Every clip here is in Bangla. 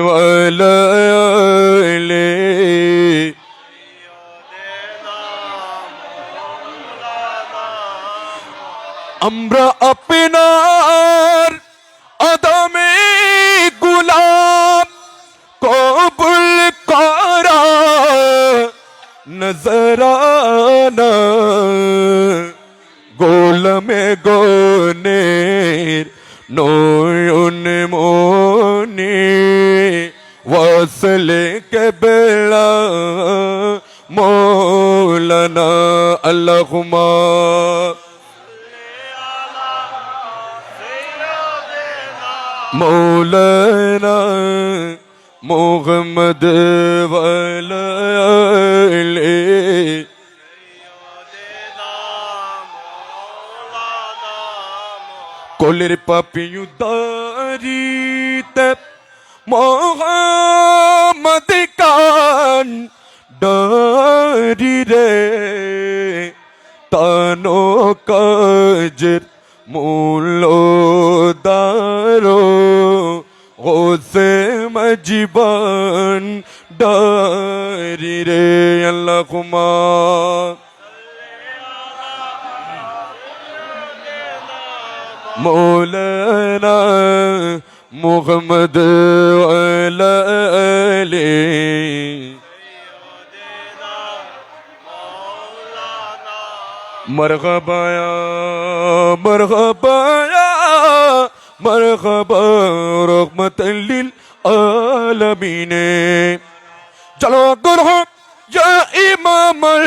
ওয়ালালে আমরা আপনার আদমে গুলাম কবুল করা নজরানা গোলমে গোনের নয়ন মনে ওয়াসলে কে বেলা মৌলানা আল্লাহুম্মা মৌলানা মুহাম্মদ ওয়ালালে কোলের পাপিয়ু দারিতে মোহাম্মদ কান ডারি রে তানো কাজের মূল দারো গোসে মজিবান ডারি রে আল্লাহুম্মা মৌলানা মুহাম্মদ ওয়ালালে मरहबा या मरहबा या मरहबा रहमतल लिल आलमीन चलो अगर हो या इमामल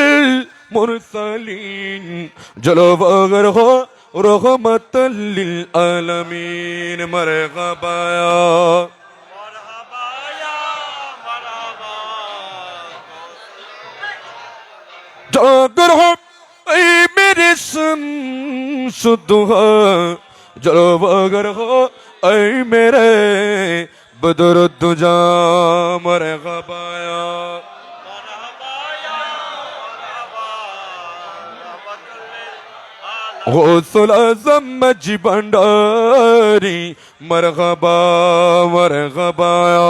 मुरसलीन चलो अगर हो रहमतल लिल आलमीन मरहबा या चलो अगर हो ऐ मेरे शमसुद्दुहा जलो अगर हो ऐ मेरे बदरुद्दुजा मरहबाया गौसुल आज़म मजी भंडारी मरहबा मरहबाया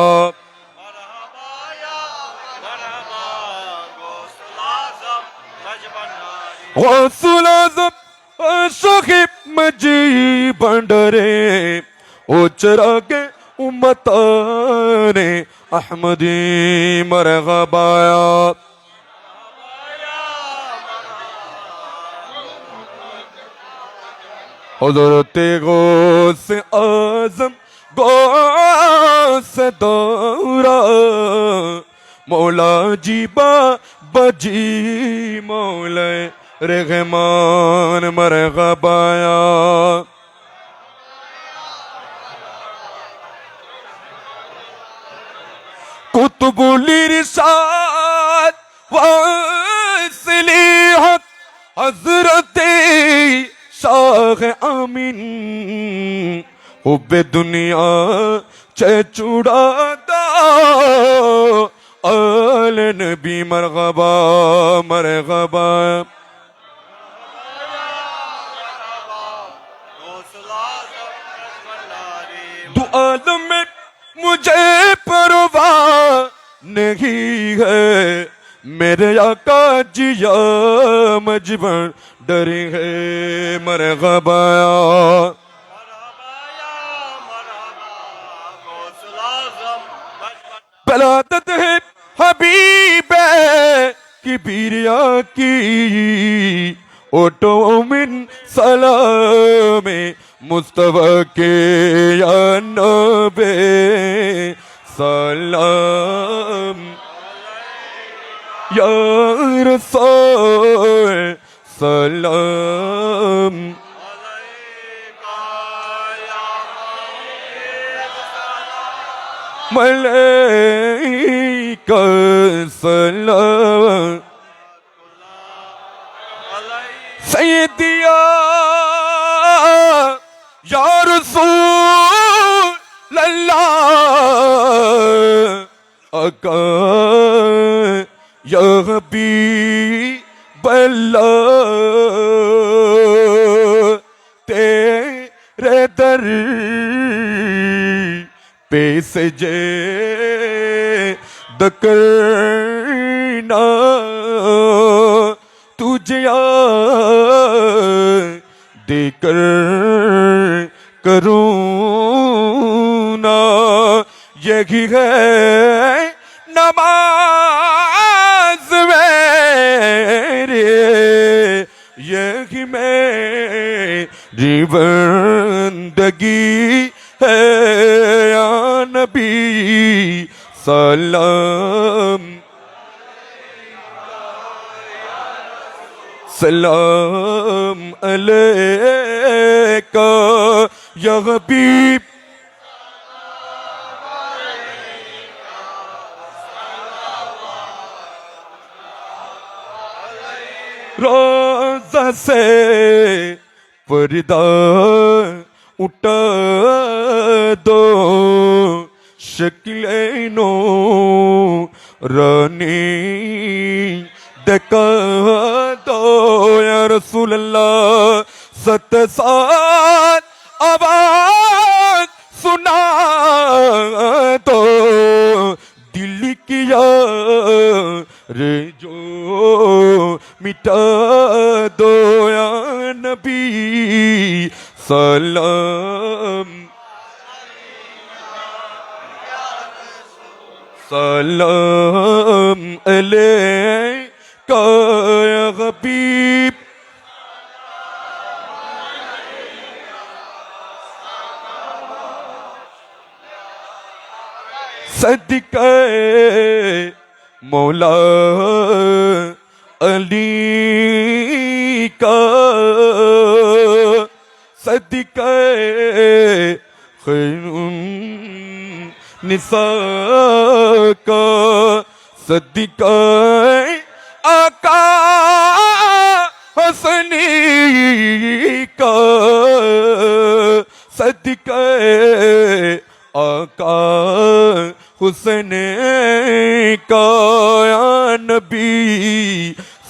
गौसुल आज़म साहिब मजी भंडारे ओ चरागे उम्मताने अहमदी मरहबाया हज़रत गौस आज़म गौस दौरा मौला जी बाबा मौला रहमान मरहबाया कुतुबुल इरशाद वासिल हक हज़रत शाह आमीन हुब्बे दुनिया चे चुड़ादा आल नबी मरहबा मरहबा आलम में मुझे परवाह नहीं है मेरे आका जिया मजबन डरे है मरहबाया बलादत है हबीब किबिरिया की ओटो मिन सलामे मुस्तफा के या नबी सलाम या रसूल सलाम मलाइका सलाम सैयदिया या रसूल अल्लाह आका या हबीब अल्लाह तेरे दर बेसजे दकरना तुझे देकर करूँ ना, यही है नमाज मेरे, यही मेरी बंदगी है या नबी सलाम सलाम अलैका या हबीब। रोज़ा से पर्दा उठा दो, शक्लें नूरानी दिखा दो या रसूल अल्लाह। 7 साल आवाज सुना दो, दिल किया रे जो मिटा दो या नबी सलाम सलाम अलैका या हबीब। सदके मौला अली का, सदके खैरुन निसा का, सदके आका हसनी का, सदके आका हुसैन का या नबी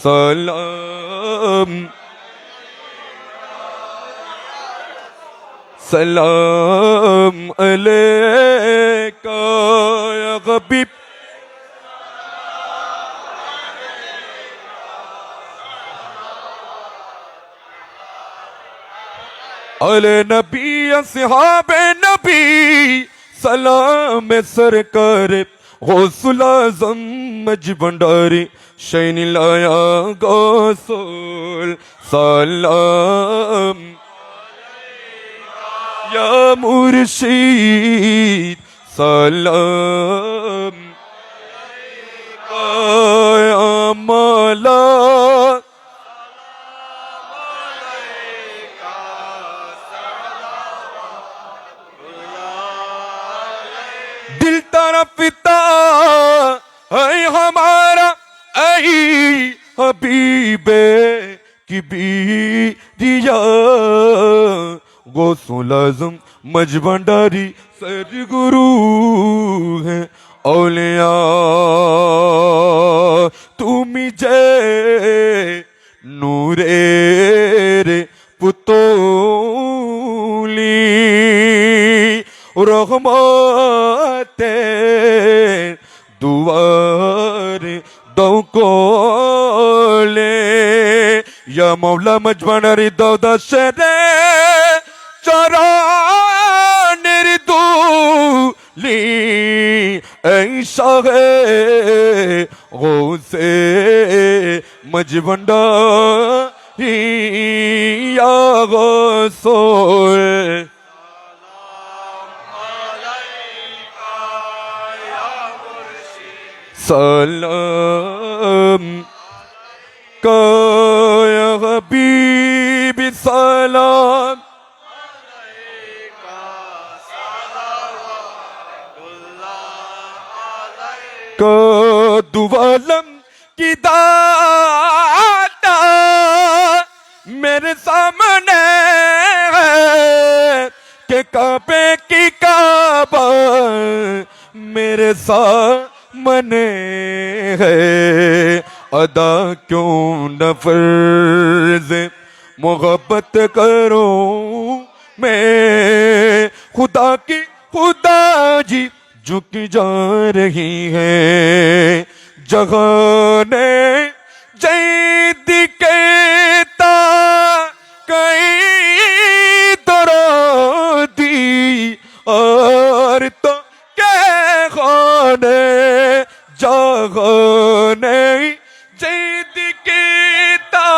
सलाम सलाम अलैका या हबीब। अले नबी अस्हाबे नबी सलाम सरकार, गौसुल आज़म मज भंडारी शैन लाया गौसुल सलाम या मुर्शीद सलाम या मौला दिल तारा पिता है हमारा ऐ हबीबे की बीरिया, गौसुल आज़म मज भंडारी सदगुरु है औलिया। तुम जय नूरे रे पुतोली रहमते दुआर दो कोले या मौला मजबनारी दौदा शरे चरा निर्दूली ऐसा है गौसे मजबंडारी या गौसोल सलाम का या हबीब सलाम का दुआलम की दाता मेरे सामने है के काबे की काबा मेरे सामने है। अदा क्यों न फर्ज मोहब्बत करो मैं खुदा की खुदा जी झुक जा रही है जगाने जैद कहता कई दरोदी और तो क्या खाने जगाने जैद कहता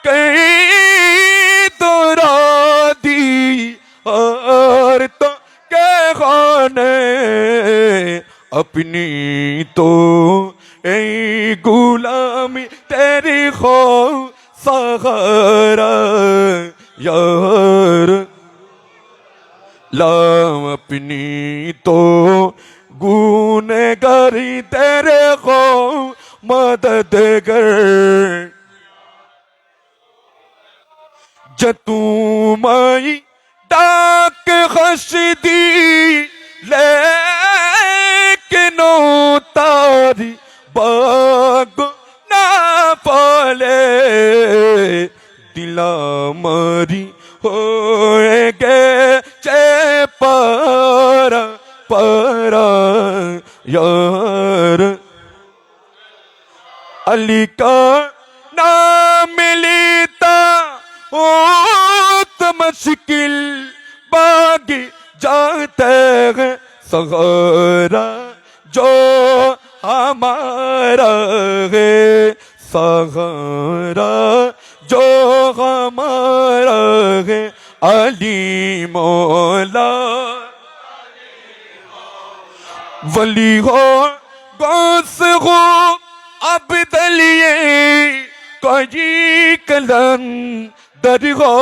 कई दरोदी और तो क्या खाने अपनी तो ऐ गुलामी तेरी खो सहारा यार लाम अपनी तो गुनहगारी तेरे को मदद कर जतू माई डाक खसदी लेकिन तारी बाग ना पाले दिला मरी होएगे चे पारा पारा यार अली का नाम लेता हो तो मुश्किल बागी जाते हैं सहारा जो हमारा है सहारा जो हमारा है अली मौला वली हो गौस हो अब दलिए कोई कलन दर हो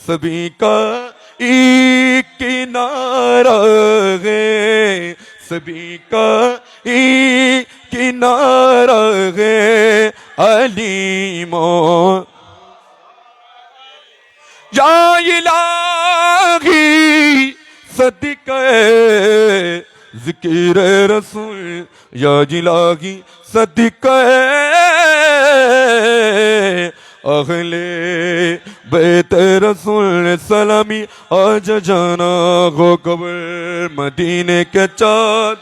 सभी का एक किनारा है सभी का एक किनारा है अली मो या इलाही सदके जिक्र रसूल या इलाही सदके अगले बैत रसूल सलामी आज जाना हो कब्र मदीने के चाँद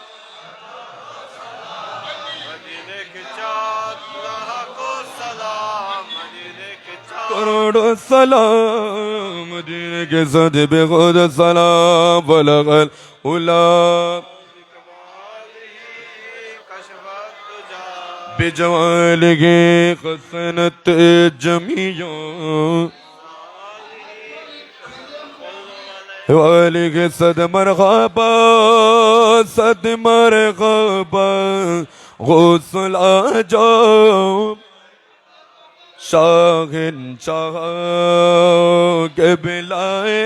करोड़ों सलाम मदीने के साथ बेखुद सलाम बलगल उला बेजवाल के खसनत जमिया वाले के सद मरहबा गौसल आ जाओ शाहिन शाह के बिलाए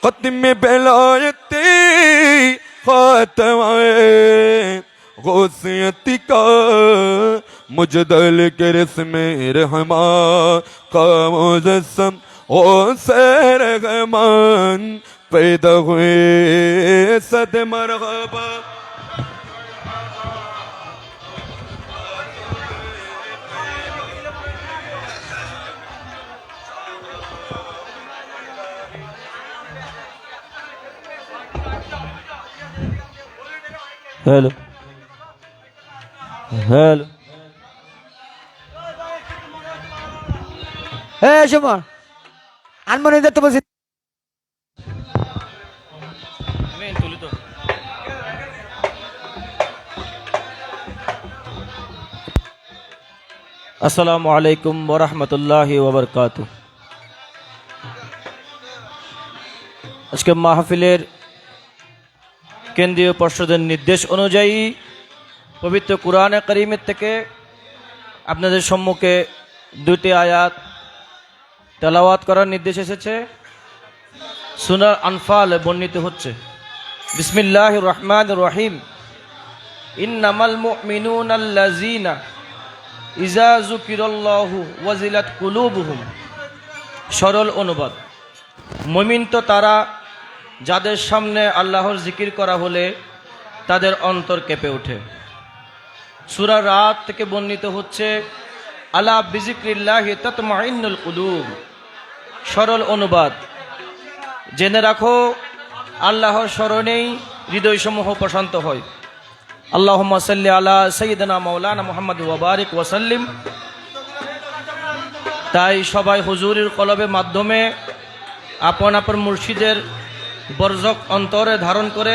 खत्म बेलायते खातमाए गौसियत का मुजदल के रस्म रहमा का मुजस्सम ओ सैर रहमान पैदा हुए सद मरहबा हेलो हेलो हे सुमन আনমনে দেখতে বলছি আসসালামু আলাইকুম ওয়া রাহমাতুল্লাহি ওয়া বারাকাতুহু। আজকে মাহফিলের কেন্দ্রীয় পর্ষদের নির্দেশ অনুযায়ী পবিত্র কুরআনে কারীমের থেকে আপনাদের সম্মুখে দুটি আয়াত তেলাওয়াত করার নির্দেশ এসেছে। সূরা আনফাল বর্ণিত হচ্ছে, বিসমিল্লাহির রহমানির রহিম, ইন্নামাল মুমিনুনা আল্লাযীনা ইযা যুকিরাল্লাহু ওয়াজিলাত কুলুবুহুম। সরল অনুবাদ, মুমিন তো তারা যাদের সামনে আল্লাহর জিকির করা হলে তাদের অন্তর কেঁপে ওঠে। সূরা রাত থেকে বর্ণিত হচ্ছে, আলা বিজিক্রিল্লাহি তাতমাইন্নুল কুলুব। সরল অনুবাদ। জেনে রাখো, আল্লাহর স্মরণেই হৃদয়সমূহ প্রশান্ত হয়। আল্লাহুম্মা সাল্লি আলা সাইয়্যিদিনা মাওলানা মুহাম্মদ ওয়া বারিক ওয়া সাল্লিম। তাই সবাই হুজুরের কলবের মাধ্যমে আপন আপন মুর্শিদের বরজক অন্তরে ধারণ করে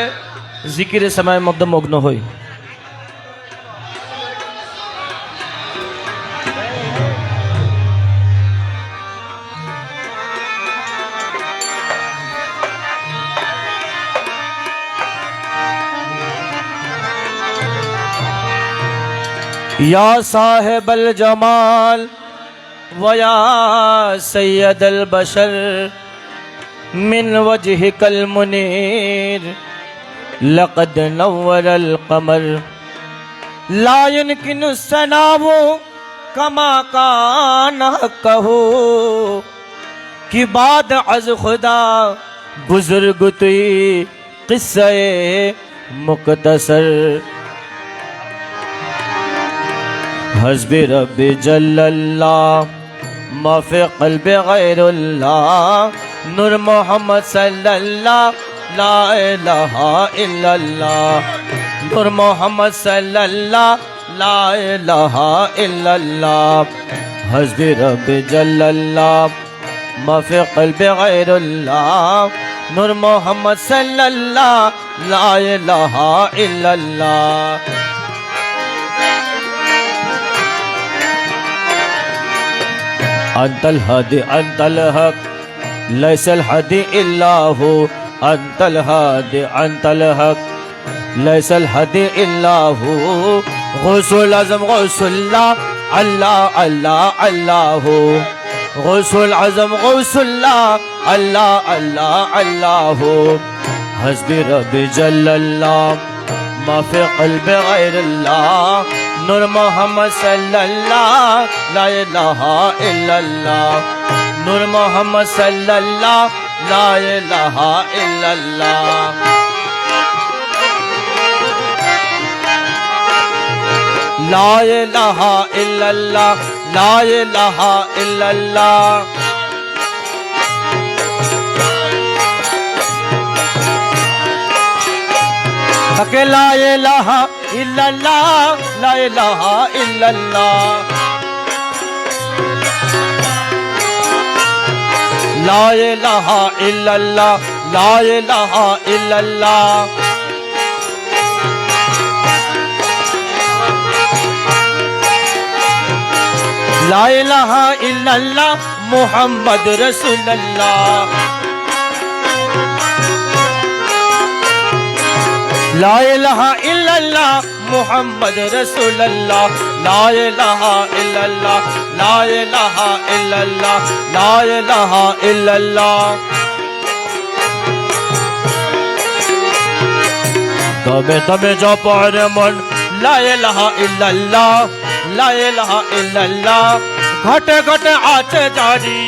জিকিরে সামায়ের মধ্যে মগ্ন হই। या साहिबल जमाल वया सैयदल बशर मिन वजहिकल मुनीर लक़द नव्वरल क़मर ला युमकिनु सनावो कमा कान कहो कि बाद अज खुदा बुजुर्ग तुई क़िस्से मुख्तसर हस्बी रब्बी जल्लल्लाह माफ़ी क़ल्बि गैरुल्लाह नूर मोहम्मद सल्लल्लाह ला इलाहा इल्लल्लाह नूर मोहम्मद सल्लल्लाह ला इलाहा इल्लल्लाह हस्बी रब्बी जल्लल्लाह माफ़ी क़ल्बि गैरुल्लाह नूर मोहम्मद सल्लल्लाह ला इलाहा इल्लल्लाह अंतल हदी अंतल हक लैसल हदी इल्लाहु अंतल हदी अंतल हक लैसल हदी इल्लाहु गौसुल आज़म गौसुल्लाह अल्लाह अल्लाह अल्लाहु गौसुल आज़म गौसुल्लाह अल्लाह अल्लाह अल्लाहु हस्बी रब्बी जल्लल्लाह माफ़ी क़ल्बि गैरुल्लाह नूर मोहम्मद सल्लल्लाह ला इलाहा इल्लल्लाह नूर मोहम्मद सल्लल्लाह ला इलाहा इल्लल्लाह ला इलाहा इल्लल्लाह ला इलाहा इल्लल्लाह के ला इलाहा इल्लल्लाह ला इलाहा इल्लल्लाह ला इलाहा इल्लल्लाह ला इलाहा इल्लल्लाह ला इलाहा इल्लल्लाह मुहम्मद रसूलुल्लाह ला इलाहा इल्लल्लाह मुहम्मद रसूलुल्लाह ला इलाहा इल्लल्लाह ला इलाहा इल्लल्लाह ला इलाहा इल्लल्लाह तबे तबे जो पढ़े मन ला इलाहा इल्लल्लाह ला इलाहा इल्लल्लाह घटे घटे आचे जारी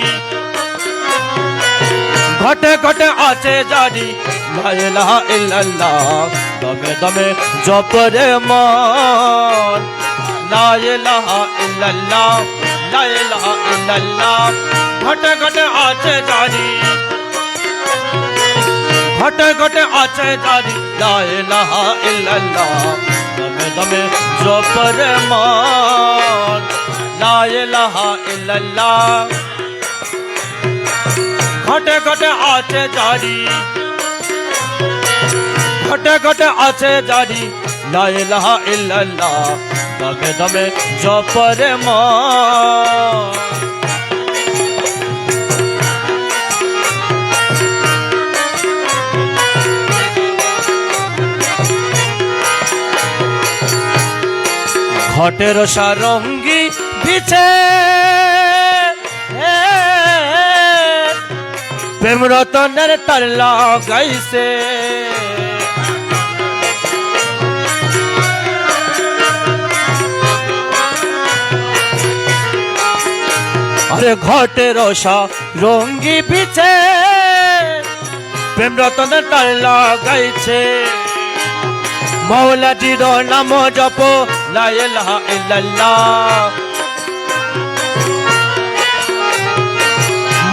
घटे घटे आचे जारी ला इलाहा इल्लल्लाह दमे दमे जपरे मान ला इलाहा इल्लल्लाह ला इलाहा इल्लल्लाह घटे घटे आचे जारी घटे घटे आचे जारी ला इलाहा इल्लल्लाह दमे दमे जपरे मान ला इलाहा इल्लल्लाह घटे घटे आचे जारी घटे घटे आचे जारी ला इलाहा इल्लल्लाह दमे दमे जपरे मान ঘটের সারঙ্গী বিছে প্রেম রতনের তার লাগাইছে আরে ঘটের সারঙ্গী বিছে প্রেম রতনের তার লাগাইছে মৌলাজির নাম জপ লা ইলাহা ইল্লাল্লাহ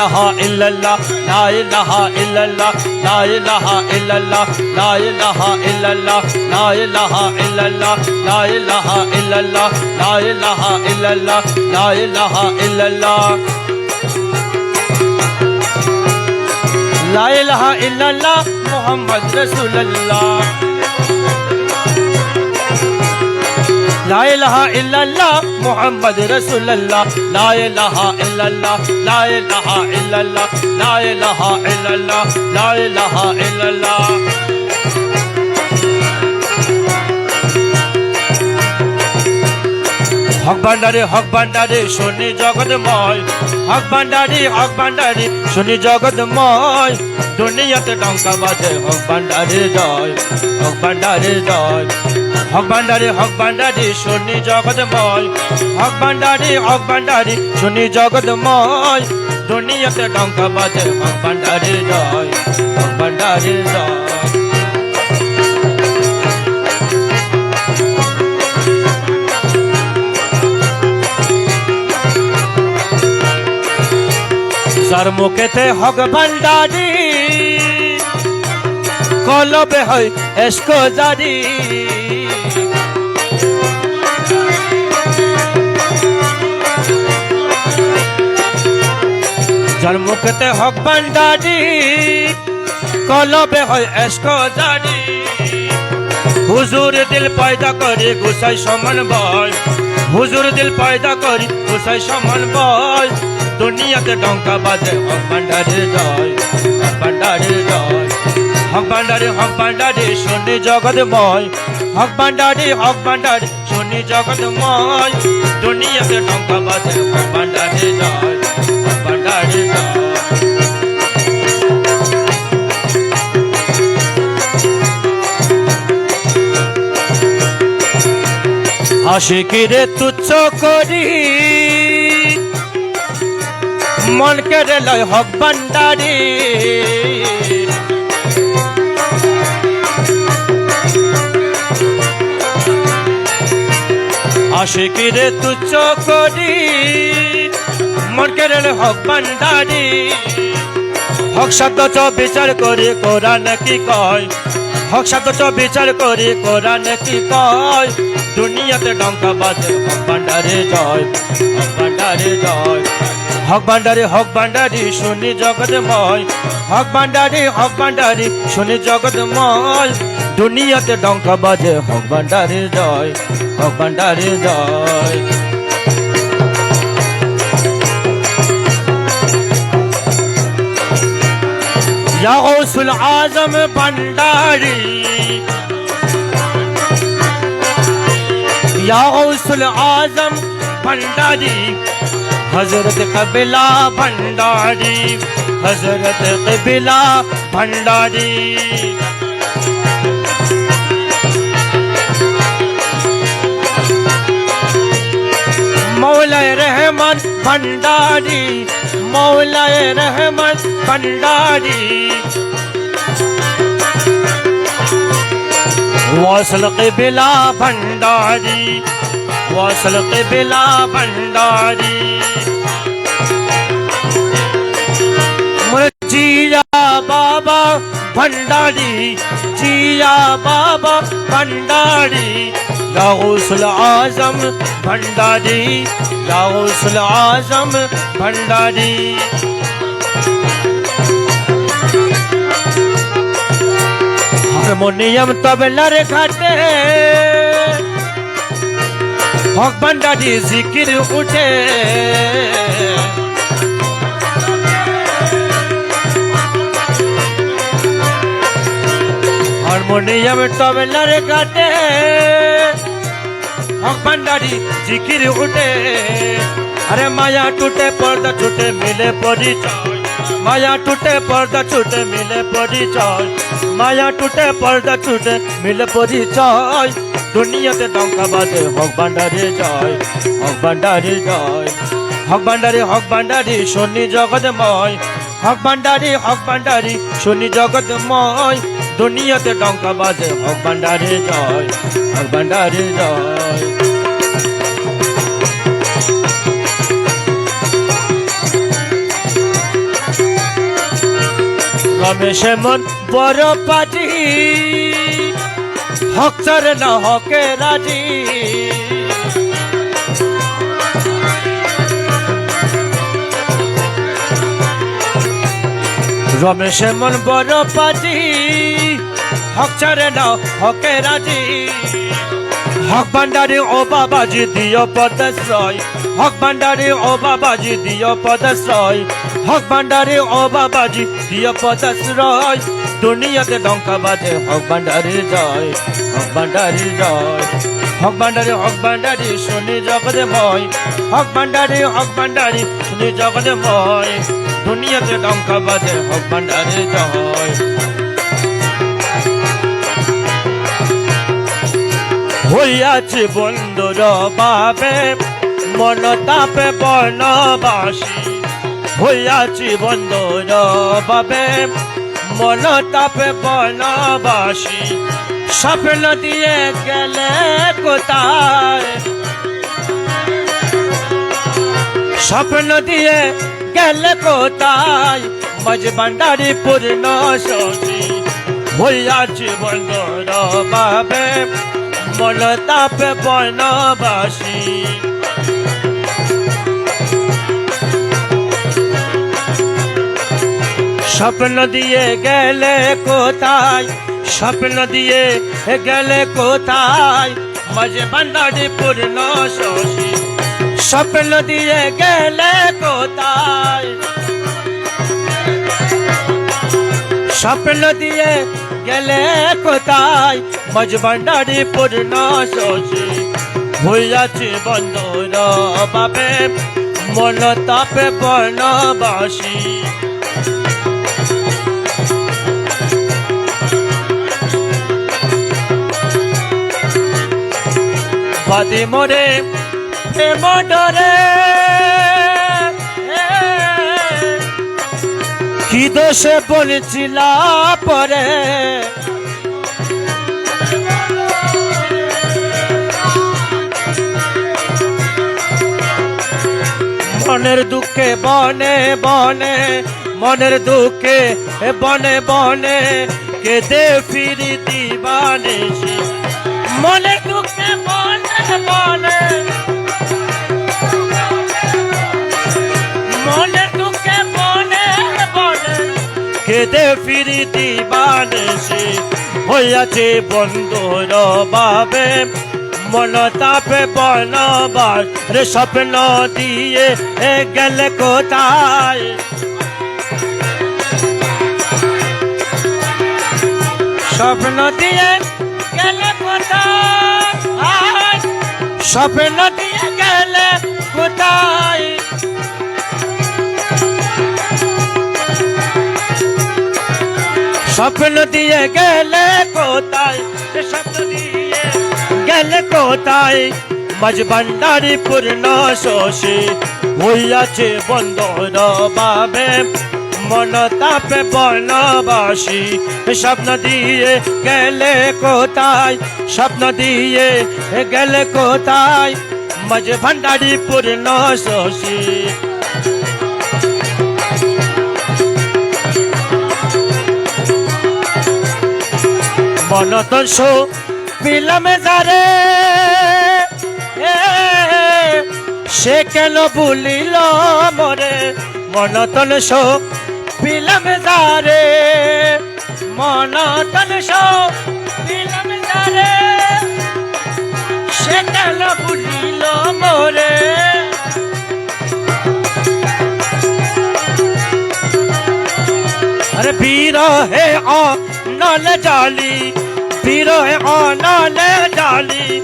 ইলাহা ইল্লাল্লাহ লা ইলাহা ইল্লাল্লাহ লা ইলাহা ইল্লাল্লাহ লা ইলাহা ইল্লাল্লাহ লা ইলাহা ইল্লাল্লাহ লা ইলাহা ইল্লাল্লাহ লা ইলাহা ইল্লাল্লাহ লা ইলাহা ইল্লাল্লাহ লা ইলাহা ইল্লাল্লাহ মুহাম্মদ রাসূলুল্লাহ লা ইলাহা ইল্লাল্লাহ মুহাম্মদ রাসূলুল্লাহ লা ইলাহা ইল্লাল্লাহ লা ইলাহা ইল্লাল্লাহ লা ইলাহা ইল্লাল্লাহ লা ইলাহা ইল্লাল্লাহ হক ভান্ডারে শুনি জগৎময় হক ভান্ডারে শুনি জগৎময় দুনিয়াতে ডঙ্কা বাজে হক ভান্ডারে জয় হক ভান্ডারে জয় হক ভান্ডারে শুনি জগৎময় হক ভান্ডারে শুনি জগৎময় দুনিয়াতে ডঙ্কা বাজে হক ভান্ডারে জয় হক ভান্ডারে জয় যার মুখেতে হক ভান্ডারি কলবে হয় এসকো জারি যার মুখেতে হক ভান্ডারি কলবে হয় এসকো জারি হুজুর দিল পয়দা করে গুসাই সমান বয় হুজুর দিল পয়দা করি গুসাই সমান বয় দুনিয়াতে ডঙ্কা বাজে হক ভান্ডারে জয় হক ভান্ডারে জয় হক ভান্ডারে শুনি জগৎময় হক ভান্ডারে শুনি জগৎময় দুনিয়াতে ডঙ্কা বাজে হক ভান্ডারে জয় হক ভান্ডারে জয় আশিকিরে তুচ্ছ করি মন কেড়ে লয় হক ভান্ডারি আশিকিরে তুচ্ছ করি মন কেড়ে লয় হক ভান্ডারি হক শব্দ চ বিচার করি কোরআন কি কয় হক শব্দ চ বিচার করি কোরআন কি কয় দুনিয়াতে ডঙ্কা বাজে হক ভান্ডারে জয় হক ভান্ডারে জয় হক ভান্ডারি শুনি জগৎময় হক ভান্ডারি শুনি জগৎময় দুনিয়াতে ডঙ্কা বাজে হক ভান্ডারে জয় হক ভান্ডারে জয় ইয়া গৌসুল আজম ভান্ডারি ইয়া গৌসুল আজম ভান্ডারি हजरत कबिला भंडारी हजरत कबिला भंडारी मौलाए रहमान भंडारी मौलाए रहमान भंडारी वासल कबिला भंडारी वासल कबिला भंडारी जिया बाबा भंडारी जिया बाबा भंडारी या गौसुल आजम भंडारी या गौसुल आजम भंडारी हारमोनियम तबलार घाटे हक भांडारी जिकिर उठे हारमोनियम तबलार घाटे हक भांडारी जिकिर उठे अरे माया टूटे पर्दा छूटे मिले परिचय माया टूटे पर्दा छूटे मिले परिचय माया टूटे पर्दा छूटे मिले परिचय दुनियाते डंका बाजे हक भांडारी जय हक भांडारी जय हक भांडारी शुनि जगतमय हक भांडारी शुनि जगतमय दुनियाते डंका बाजे हक भांडारी जय हक भांडारी जय রমেশে মন বড় পাজি হক ছাড়ে না হকে রাজি রমেশে মন বড় পাজি হক ছাড়ে না হকে রাজি হক ভান্ডারি ও বাবাজি দিও পদশ্রয় হক ভান্ডারি ও বাবাজি দিও পদশ্রয় হক ভান্ডারি ও বাবাজি দিও পদশ্রয় দুনিয়াতে ডঙ্কা বাজে হক ভান্ডারি জয় হক ভান্ডারি জয় হক ভান্ডারি শুনি জগতে ময় হক ভান্ডারি শুনি জগতে ময় দুনিয়াতে ডঙ্কা বাজে হক ভান্ডারি জয় হইয়াছে বন্ধুর বাবে মন তাপে বনবাসী হইয়াছি বন্ধুর বাবে মন তাপে বনবাসী স্বপ্ন দিয়ে গেলে কোথায় স্বপ্ন দিয়ে গেলে কোথায় মাঝ ভান্ডারি পূর্ণ শশী হইয়াছি বন্ধুর বাবে মন তাপে বনবাসী স্বপ্ন দিয়ে গেলে কোথায় স্বপ্ন দিয়ে গেলে কোথায় মাঝে ভান্ডারি পূর্ণ শশী স্বপ্ন দিয়ে গেলে কোথায় স্বপ্ন দিয়ে গেলে কোথায় মাঝ ভান্ডারি পূর্ণ শশী হইয়াছে বন্ধুর বাবে মন তাপে বনবাসী বাদে মোরে প্রেম ডরে কি দোষে বলেছিলা পরে মনের দুঃখে বনে বনে মনের দুঃখে বনে বনে কেঁদে ফিরি দিবানিসি মনের দুঃখে বনে বনে মনের দুঃখে বনে বনে কেঁদে ফিরি দিবানিসি হইয়াছে বন্ধুর বাবে মন তাপে বনবাস রে স্বপ্ন দিয়ে গেলে কোথায় স্বপ্ন দিয়ে গেলে কোথায় স্বপ্ন দিয়ে গেলে কোথায় স্বপ্ন দিয়ে গেলে কোথায় স্বপ্ন দিয়ে গেলে কোথায় মাঝ ভান্ডারি পূর্ণ শশী হইয়াছে বন্ধুর বাবে মন তাপে বনবাসী স্বপ্ন দিয়ে গেলে কোথায় স্বপ্ন দিয়ে গেলে কোথায় মাঝ ভান্ডারি পূর্ণ শশী মন তো শো পিলামে যারে সে কেন ভুলিল মরে মন তন শো পিলামে যারে মন তন শো পিলামে যারে সে কেন ভুলিল মরে अरे पीरो है नल जाली पीरो है नल जाली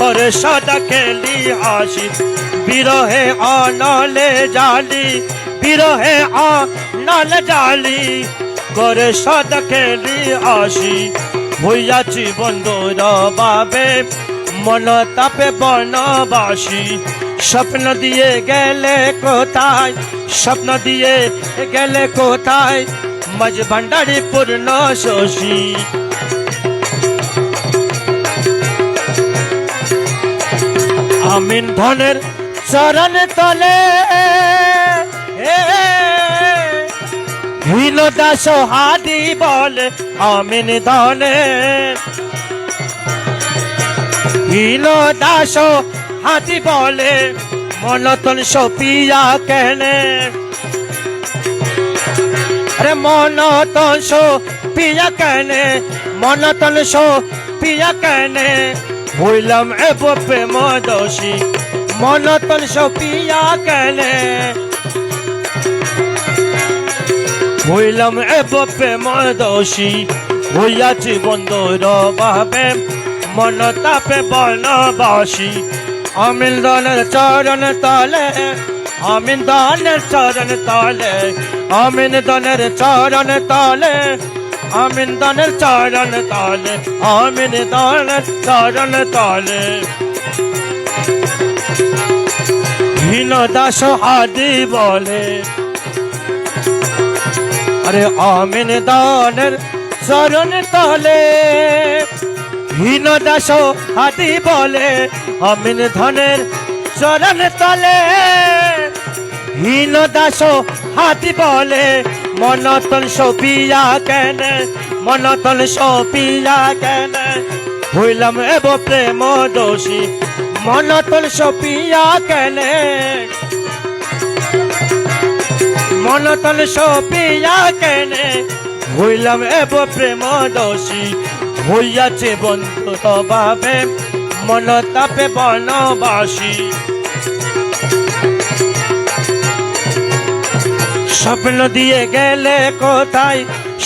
और सदा खेली आशी पीरो है नल जाली पीरो है नल जाली और सदा खेली आशी হইয়াছি বন্ধুর বাবে মন তাপে বনবাসী স্বপ্ন দিয়ে গেলে কোথায় স্বপ্ন দিয়ে গেলে কোথায় মাঝ ভান্ডারি পূর্ণ শশী আমিন ধনের চরণ তলে হীন দাস হাদি বলে আমিন ধনের হীন দাস হাদি বলে মনতন সপিয়া কেনে আরে মনতন সপিয়া কেনে মনতন সপিয়া কেনে হইলাম এব প্রেম দোষী মনতন সপিয়া কেনে হইলাম এব প্রেম দোষী হইয়াছি বন্ধুর ভাবে মন তাপে বনবাসী আমিন দনের চরণ তলে আমিন দনের চরণ তলে আমিন দনের চরণ তলে আমিন দনের চরণ তলে আমিন দনের চরণ তলে হীন দাস হাদি বলে আরে আমিন দানের চরণ তলে হীন দাস হাদি বলে আমিন ধনের চরণ তলে হীন দাস হাদি বলে মনতন সপিয়া কেনে মনতন সপিয়া কেনে হইলাম এব প্রেম দোষী মনতন সপিয়া কেনে মনতন সপিয়া কেনে হইলাম এব প্রেম দোষী হইয়াছে বন্ধু ভাবে মন তাপে বনবাসী স্বপ্ন দিয়ে গেলে কোথায়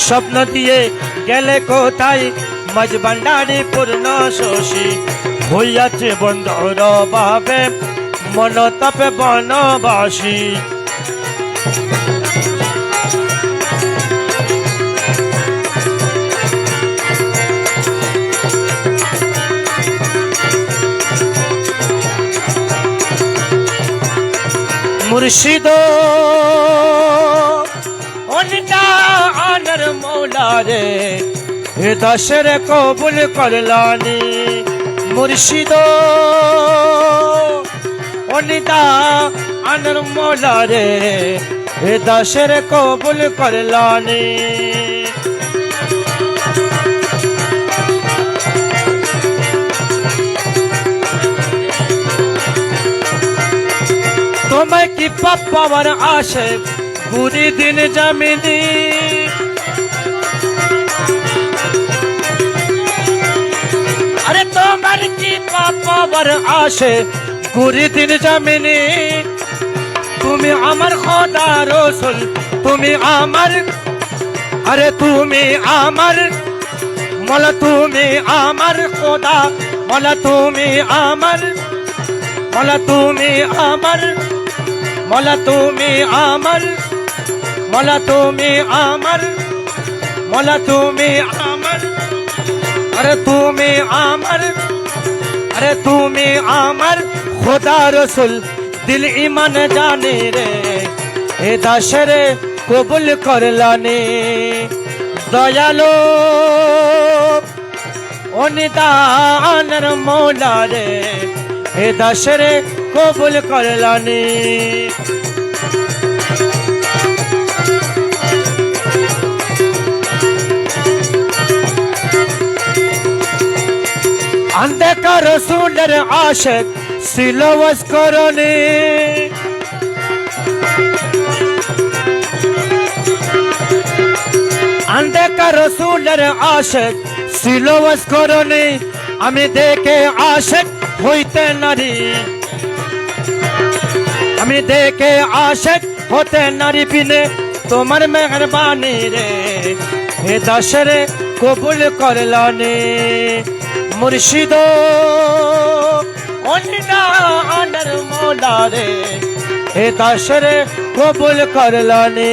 স্বপ্ন দিয়ে গেলে কোথায় মাঝ ভান্ডারি পূর্ণ শশী হইয়াছে বন্ধুর ভাবে মন তাপে বনবাসী মুর্শিদ অনিটা আনর মৌলা রে হে দশের কবুল করলানি মুর্শিদ অনিটা আনর মৌলা রে হে দশের কবুল করলানি তোমায় কি পাওয়ার আসে পুরি দিন জমিনি আরে তোমার কি পাওয়ার আসে পুরি দিন জমিনি তুমি আমার খোদা রসুল তুমি আমার আরে তুমি আমার মলা তুমি আমার খোদা মলা তুমি আমার মলা তুমি আমার মলা তুমি আমার মলা তুমি আমার মলা তুমি আমার আরে তুমি আমার আরে তুমি আমার খোদা রসুল দিল ইমান জানে রে এ দাসরে কবুল করলানে দয়ালো অনিদানের মৌলা রে এ দাসরে কবুল করলানে अंधकार सुंदर आशिक सिलवस करने अंधकार सुंदर आशिक सिलवस करने हमें देखे आशिक होते नारी हमें देखे आशिक होते नारी बिने तुम्हार मेहरबानी रे हे दशरे कबूल करलाने मुर्शिद अनर मौला रे हे दशरे कबूल करलाने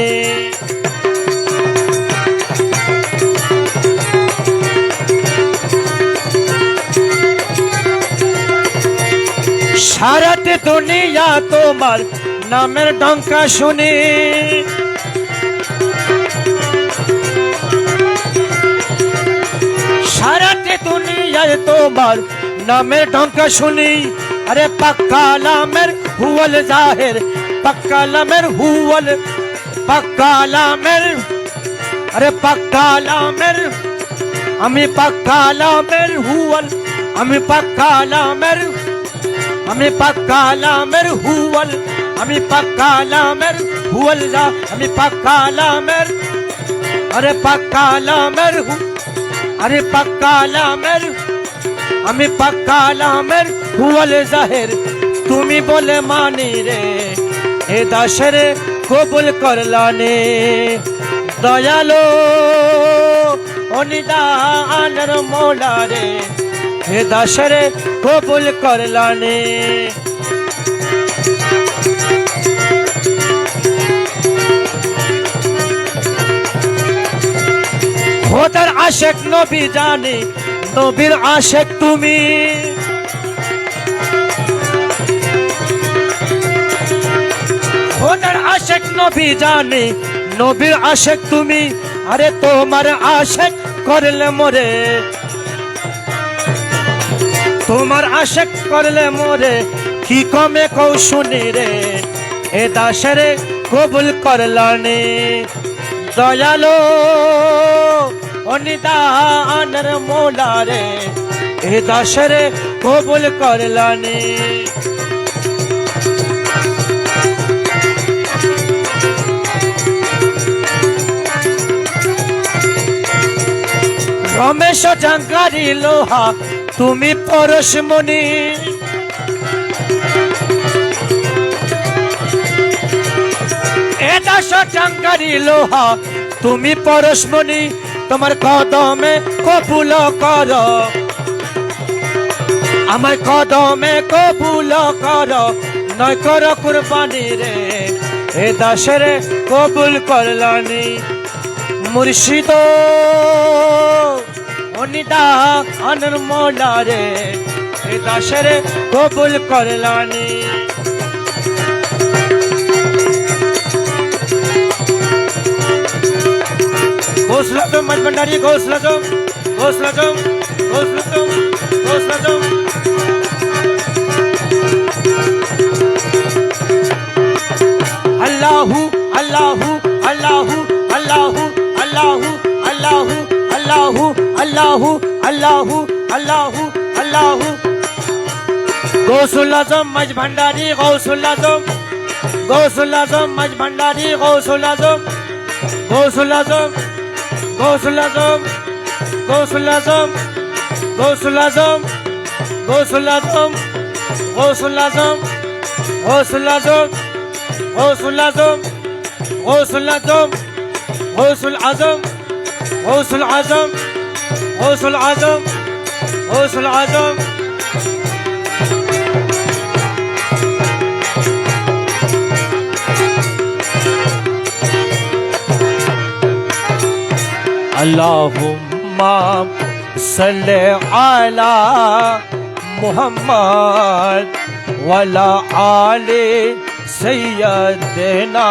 साराते दुनिया तोमार नामेर डंका शुनी साराते दुनिया तोमार नामेर डंका शुनी अरे पक्का लामेर हुवल जाहिर पक्का लामेर हुवल पक्का लामेर আরে পাক্কালামের আমি পাক্কালামের হুয়াল আমি পাক্কালামের আমি পাক্কালামের হুয়াল আমি পাক্কালামের হুয়াল যা আমি পাক্কালামের আরে পাক্কালামের আরে পাক্কালামের আমি পাক্কালামের হুয়াল জাহের তুমি বলে মানি রে এ দাসের কবুল করলানে দয়ালো অনিদানের মৌলা রে হে দাসের কবুল করলানে খোদার আশেক নবী জানে নবীর আশেক তুমি খোদার আশেক নবী জানে নবীর আশেক তুমি আরে তোমার আশেক করলে মোরে তোমার আশেক করলে মোরে কি কমে কৌ শুনি রে এ দাসের কবুল করলানে দয়ালো অনিদানের মৌলা রে এ দাসের কবুল করলানে রমেশ জাঙ্গারি লোহা তুমি পরশমণি এ দাস জাঙ্গারি লোহা তুমি পরশমণি তোমার কদমে কবুল কর আমার কদমে কবুল কর নয় কর কুরবানি রে এ দাসের কবুল করলানি মুর্শিদ অনিদানের মৌলা রে এ দাসের কবুল করলানি ঘোষলা জম মজবন্ডারি ঘোষলা জম ঘোষলা জম ঘোষলা জম ঘোষলা জম আল্লাহু আল্লাহু আল্লাহু আল্লাহু আল্লাহু আল্লাহু আল্লাহু আল্লাহু আল্লাহু আল্লাহু আল্লাহু গৌসুল আজম মজবন্ডারি গৌসুল আজম গৌসুল আজম মজবন্ডারি গৌসুল আজম গৌসুল আজম গৌসুল আজম গৌসুল আজম গৌসুল আজম গৌসুল আজম গৌসুল আজম গৌসুল আজম গৌসুল আজম গৌসুল আজম গৌসুল আজম গৌসুল আজম গৌসুল আজম গৌসুল আজম अल्लाहुम्मा सल्ले अला मुहम्मद वला आले सय्यदना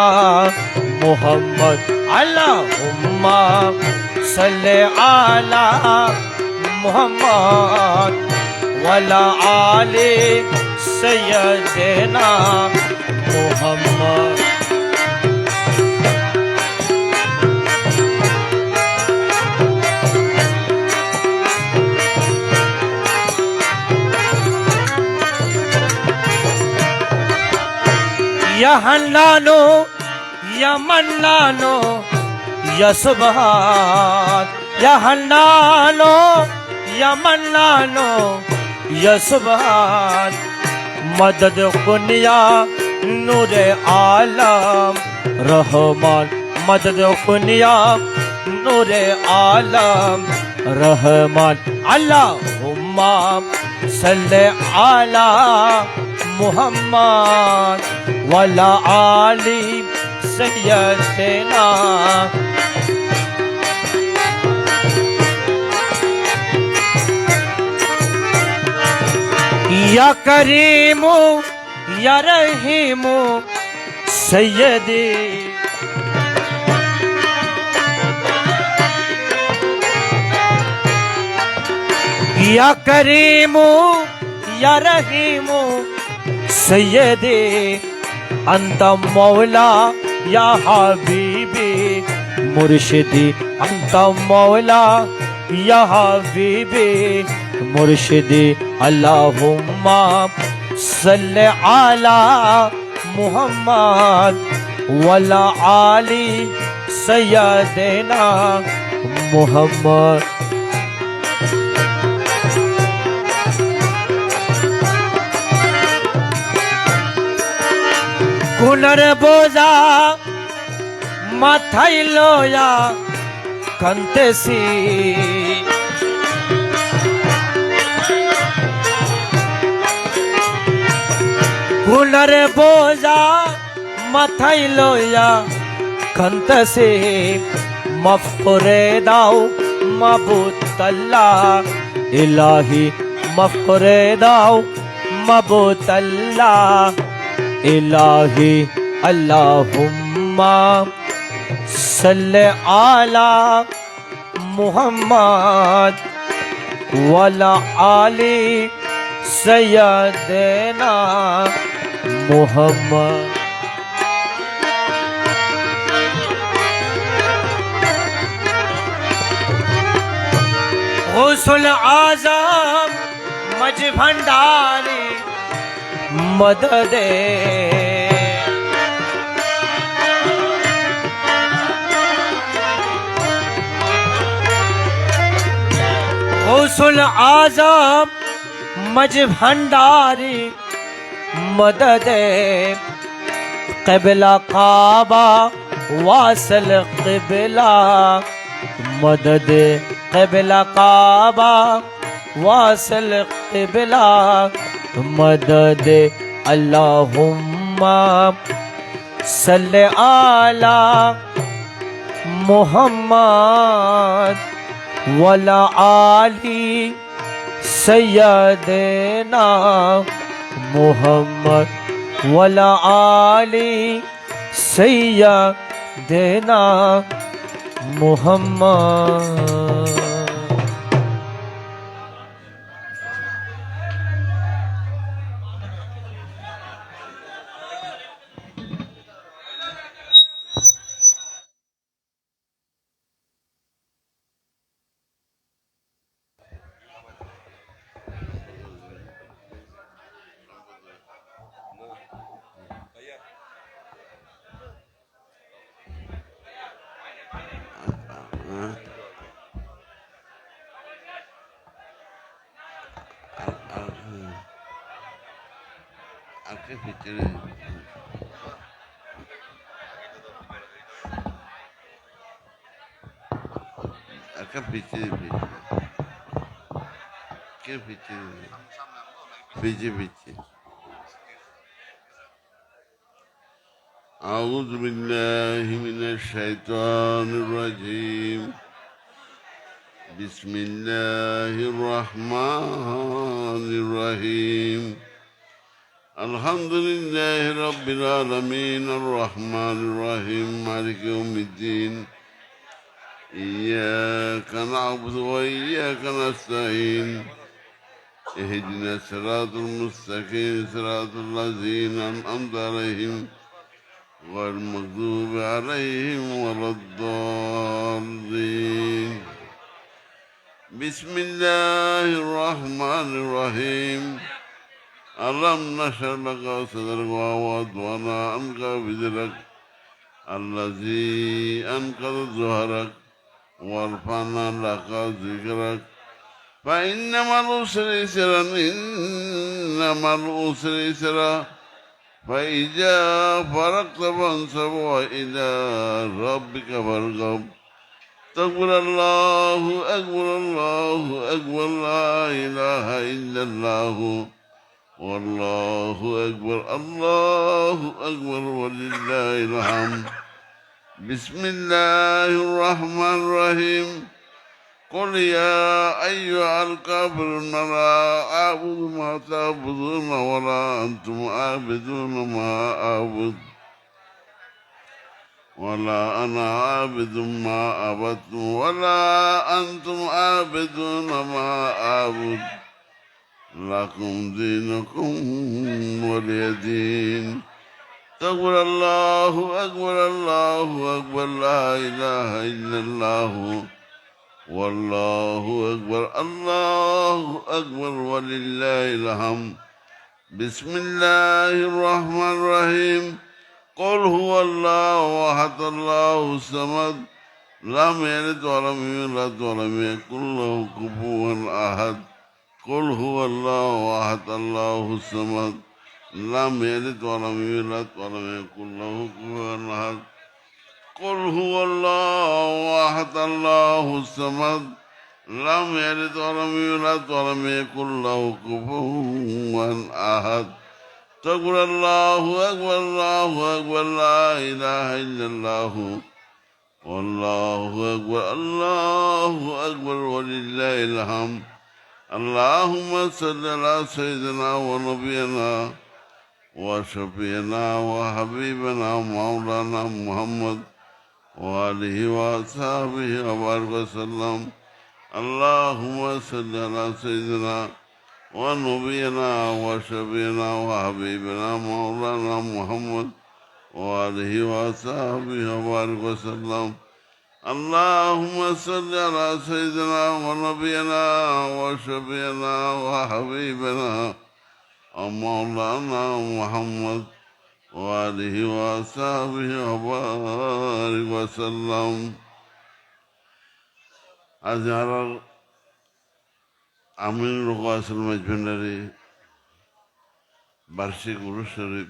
मुहम्मद अल्लाहुम्मा सल्ले अला मुहम्मद वला आले सय्यदना मुहम्मद या हन्नानो या मन्नानो या सुबहान या हन्नानो या मन्नानो या सुबहान मदद कुनिया नूरे आलम रहमान मदद कुनिया नूरे आलम रहमान अल्लाहुम्मा सल्ले अला मुहम्मद वला आली सय्यदना या करीमो या रहीमो सय्यदी या करीमो या रहीमो सय्यदी अंत मौला या हबीबी मुर्शिदी أنت مولا يا حبيبي مرشدي اللهم صل على محمد وعلى آل سيدنا محمد গুনার বোঝা মাথায় লয়া কান্তেছি গুনার বোঝা মাথায় লয়া কান্তেছি মাফ করে দাও মাবুদ আল্লাহ ইলাহি মাফ করে দাও মাবুদ আল্লাহ इलाही अल्लाहुम्मा सल्ले आला मुहम्मद वाला आली सय्यदना मुहम्मद गौसुल आजम मज भंडारी मदद गौसुल आजम मज भंडारी मदद क़िबला काबा वासल क़िबला मदद क़िबला काबा वासल क़िबला मदद अल्लाहुम्मा सल्ले आला मुहम्मद वला आली सय्यदना मुहम्मद वला आली सय्यदना मुहम्मद আজকে ভিতরে আজকে ভিতরে কে ভিতরে ভিজে ভিজে أعوذ بالله من الشيطان الرجيم بسم الله الرحمن الرحيم الحمد لله رب العالمين الرحمن الرحيم مالك يوم الدين إياك نعبد وإياك نستعين اهدنا الصراط المستقيم صراط الذين أنعمت عليهم غير المغضوب عليهم ولا الضالين بسم الله الرحمن الرحيم ألم نشرح لك صدرك ووضعنا عنك وزرك الذي أنقض ظهرك ورفعنا لك ذكرك فإنما العسر يسرا إنما العسر يسرا فإذا فرغت فانصب وإلى ربك فارغب تقول الله أكبر الله أكبر لا إله إلا الله والله أكبر الله أكبر ولله الحمد بسم الله الرحمن الرحيم قل يا أيها الكافرون لا أعبد ما تعبدون ولا أنتم عابدون ما أعبد ولا أنا عابد ما عبدتم ولا أنتم عابدون ما أعبد لكم دينكم ولي دين تكبر الله أكبر الله أكبر لا إله إلا الله والله أكبر الله أكبر ولله الحمد بسم الله الرحمن الرحيم قل هو الله أحد الله الصمد لم يلد ولم يولد ولم يكن له كفوا أحد قل هو الله أحد الله الصمد لم يلد ولم يولد ولم يكن له كفوا أحد قل هو الله أحد الله الصمد لم يلد ولم يولد ولم يكن له كفوا أحد تكبر الله أكبر الله أكبر لا إله إلا الله والله أكبر الله أكبر ولله الحمد اللهم صل على سيدنا ونبينا وشفينا وحبيبنا مولانا محمد وآله وأصحابه وبارك وسلم اللهم صل على سيدنا ونبينا وشفينا وحبيبنا مولانا محمد وآله وأصحابه وبارك وسلم اللهم صل على سيدنا ونبينا وشفينا وحبيبنا مولانا محمد وآله وأصحابه وبارك وسلم أزهر আমিন রোকাসল মজভেন্ডারি বার্ষিক উরুস শরীফ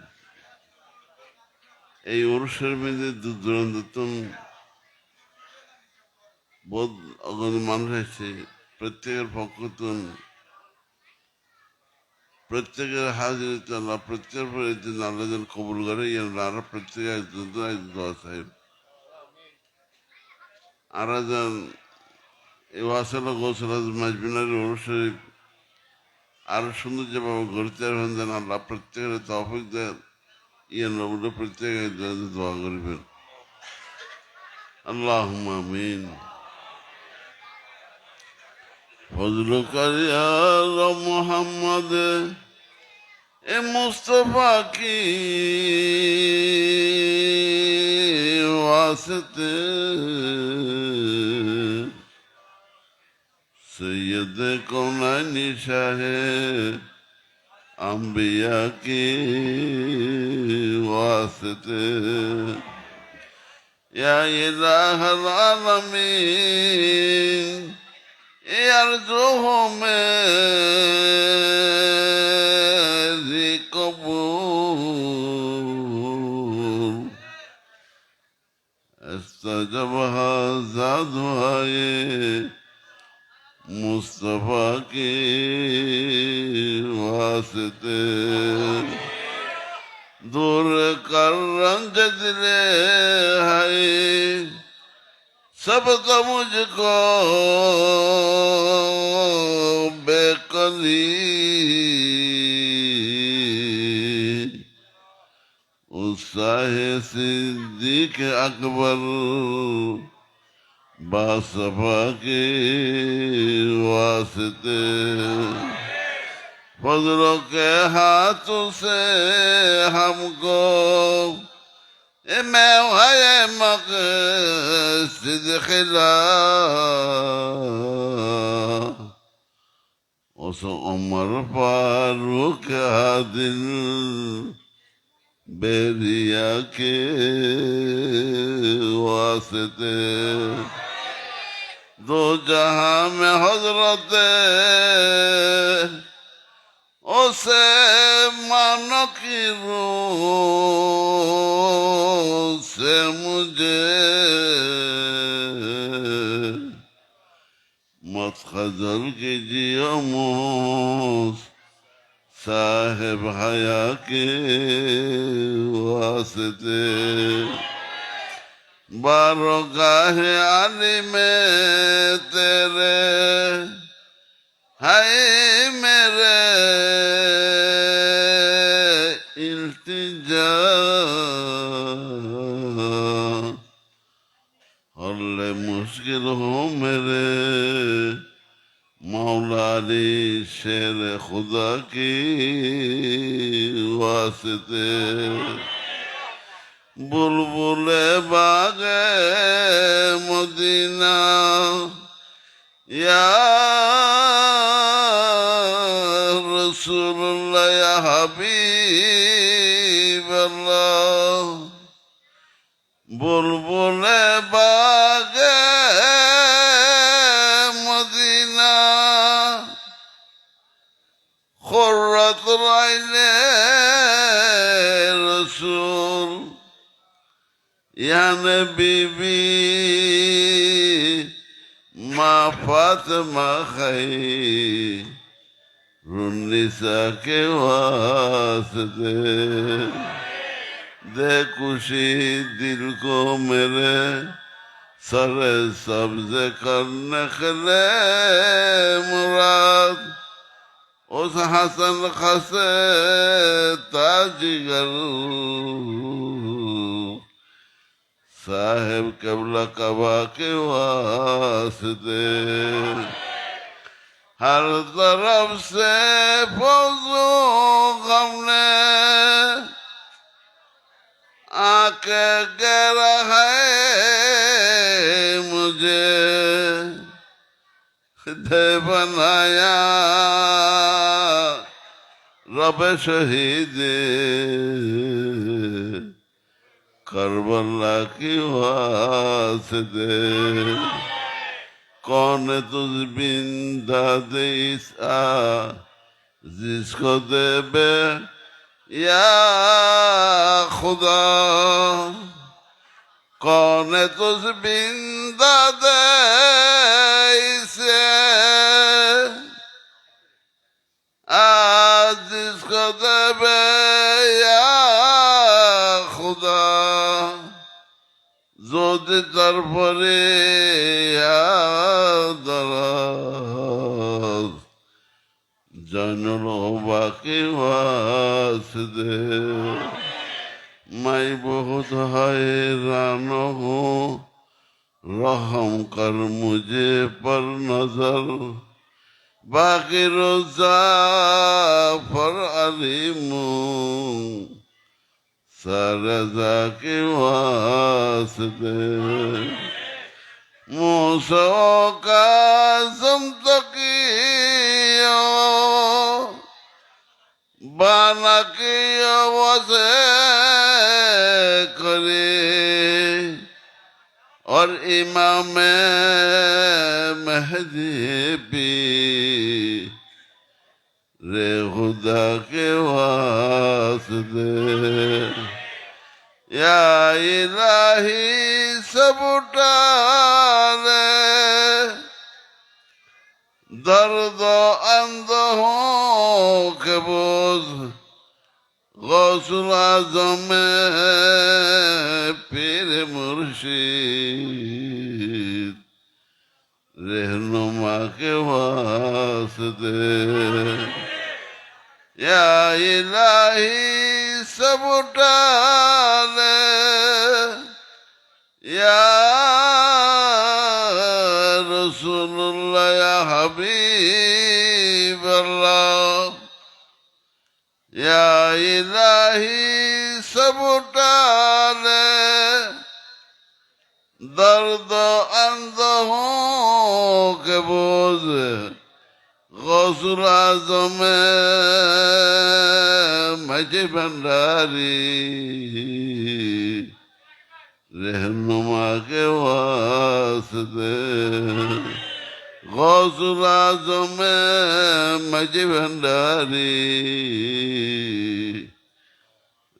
এই উরুস শরীফে দূর দূরান্তন বোধ অগণিত মানুষ আছে প্রত্যেকের পক্ষতুন প্রত্যেকের হাজিরিতে আল্লাহ প্রত্যেকের আল্লাহ যেন কবুল করে আরো প্রত্যেকের দোয়া সাহেব আর যেন এই ওয়াসালা গৌসলা মাজবিনারি উরুস শরীফ আরো সৌন্দর্যভাবে গড়তে পারবেন যেন আল্লাহ প্রত্যেকের তৌফিক দেন নবুল্লাহ প্রত্যেকের দোয়া করবেন আল্লাহুম্মা আমিন ফজল কারিয়া মুহাম্মদ এ মুস্তফা কি ওয়াসতে सैयद कौनानी शाहे अम्बिया के वास्ते या इलाहल आलमीन अर्जुओं मेरी कबूल इस्तजबहा ज़ादुहाए मुस्तफा के वास्ते दूर कर रंज दिले है सबका मुझको बेकली उस्साहे सिद्दीक अकबर बासफा के वास्ते फजलों के हाथों से हमको मैं है मक़सद खिला उस उमर फारूक दिल बेरिया के वास्ते दो जहां में हजरत उसे मानो की रूह से मुझे मत खजल कीजिए मूस साहेब हया के वास्ते बारगाह आली में तेरे हाय मेरे इल्तिजा हल्ले मुश्किल हो मेरे मौला अली शेर खुदा की वास्ते বুলবুলে বাগে মদিনা ইয়া রাসূলুল্লাহ ইয়া হাবিবাল্লাহ বুলবুলে বাগে মদিনা খুররাত আইনে রাসূল ইয়া নবী মা ফাতেমা খায়রুন্নিসা के वास्ते दे खुशी दिल को मेरे सरे सब्ज करने खले मुराद उस हसन खसे ताजिगर साहेब कबला कबा के वास्ते हर तरफ से फौजो गम ने आके घेरा है मुझे दे बनाया रब शहीद करबला की वास्ते कौन तुझ बिंदा दे ईसा जिसको दे बे या खुदा कौन तुझ बिंदा दे इसे आज जिसको दे बे या खुदा जोदी तरफरे या दराज जानलो बाकी वास्ते मैं बहुत हैरान हूँ रहम कर मुझे पर नजर बाकी रोजा पर अलीमू सरजा के वास्ते मूसा का ज़िंदगियों बाना की वसे करे और इमाम महदी भी रे खुदा के वास्ते या इलाही सब उठाले दर्द अंधों के बोझ गौसुल आज़म पीर मुर्शिद रहनुमा के वास्ते या इलाही सब उठाले या रसूलुल्लाह या हबीबल्लाह या इलाही सब उठाले दर्द अंधों के बोझ गौसुल आज़म मजे भंडारी रहनुमा के वास्ते गौसुल आज़म मजे भंडारी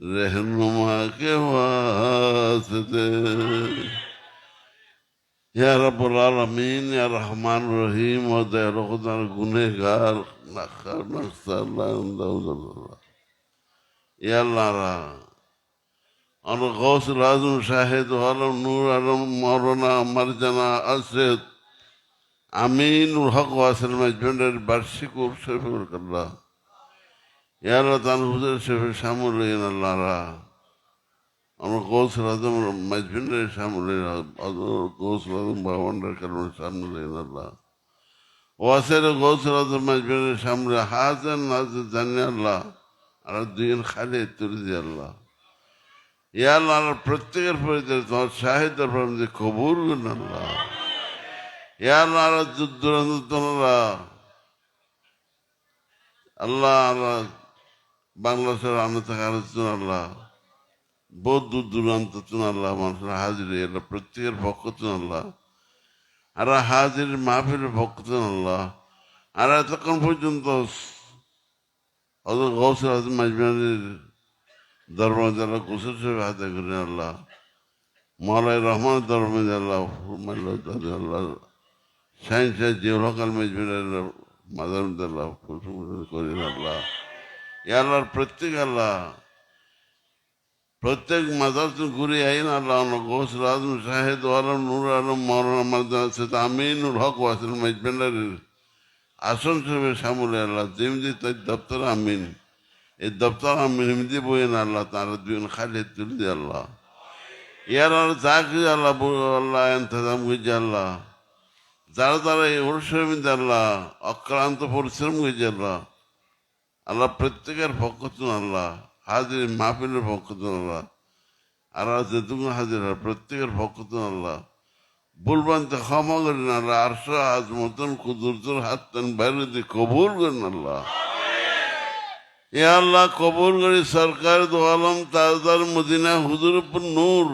रहनुमा के वास्ते या रब्बुल आलमीन या रहमान रहीम और दयालु खुदा गुनहगार नखर नक्सल्ला या अल्लाह और गौसुल आज़म शाहिद आलम नूर आलम मौलाना मरजाना असद আমিনুল হক ওয়াসিল মাজবুরের বার্ষিক উৎসব আল্লাহ ইয়া আল্লাহ তাআলা হুজুর শরীফের শামুল আল্লাহ আমরা গৌসুল আজম মাজবুরের শামুল গৌসুল আজম ভগবানের কারণে শামুল আল্লাহ ওয়াসিল গৌসুল আজম মাজবুরের সামনে হাজার নাজার জানি আল্লাহ আর দুইজন খালি তুলে আল্লাহ ইয়া আল্লাহ প্রত্যেকের পরিচয় তোমার শাহিদ দরবার মধ্যে কবুল করুন আল্লাহ। ইয়া আল্লাহ দূর দূরান্ত আল্লাহ আল্লাহ বাংলাদেশের আনন্দ থাকা আলোচনা আল্লাহ বহুত দূর দূরান্ত আল্লাহ মানুষের হাজির আল্লাহ প্রত্যেকের পক্ষ আল্লাহ আর হাজির মাহফিলের পক্ষ আল্লাহ আর এতক্ষণ পর্যন্ত গৌসুল আজম মাজমানের দরবার আল্লাহ কুসুর সাহেব হাতে করেন আল্লাহ মৌলাই রহমান দরবার আল্লাহ আল্লাহ সাইন্স জিউল হকাল মাজমানের মাদার আল্লাহ করেন আল্লাহ ইয়া আল্লাহর প্রত্যেক আল্লাহ প্রত্যেক মাদার ঘুরে আইন আল্লাহ গৌসুল আজম শাহেদ আলম নূর আলম মৌলানা মাদার আমিনুল হক ওয়াসিল মাজমানের আসন সাহেবের সামনে আল্লাহ যেমনি তাই দপ্তর আমিন এই দপ্তর আমিন এমনি বইয়েন আল্লাহ তারা দুজন খালি তুলে দিয়ে আল্লাহ ইয়ার আর যা কিছু আল্লাহ আল্লাহ ইন্তজাম করছে আল্লাহ যারা তারা এই অনুষ্ঠান আল্লাহ অক্লান্ত পরিশ্রম করছে আল্লাহ আল্লাহ প্রত্যেকের পক্ষ আল্লাহ হাজির মাহফিলের পক্ষ আল্লাহ আর যেটুকু হাজির হয় প্রত্যেকের পক্ষ আল্লাহ ভুলবানতে ক্ষমা করেন আল্লাহ আরশো আজ মতন কুদুরতুর হাত টান বাইরে দিয়ে কবুল করেন আল্লাহ এ আল্লাহ কবুল করি সরকার দো আলম তাজদার মদিনা হুজুরপুর নূর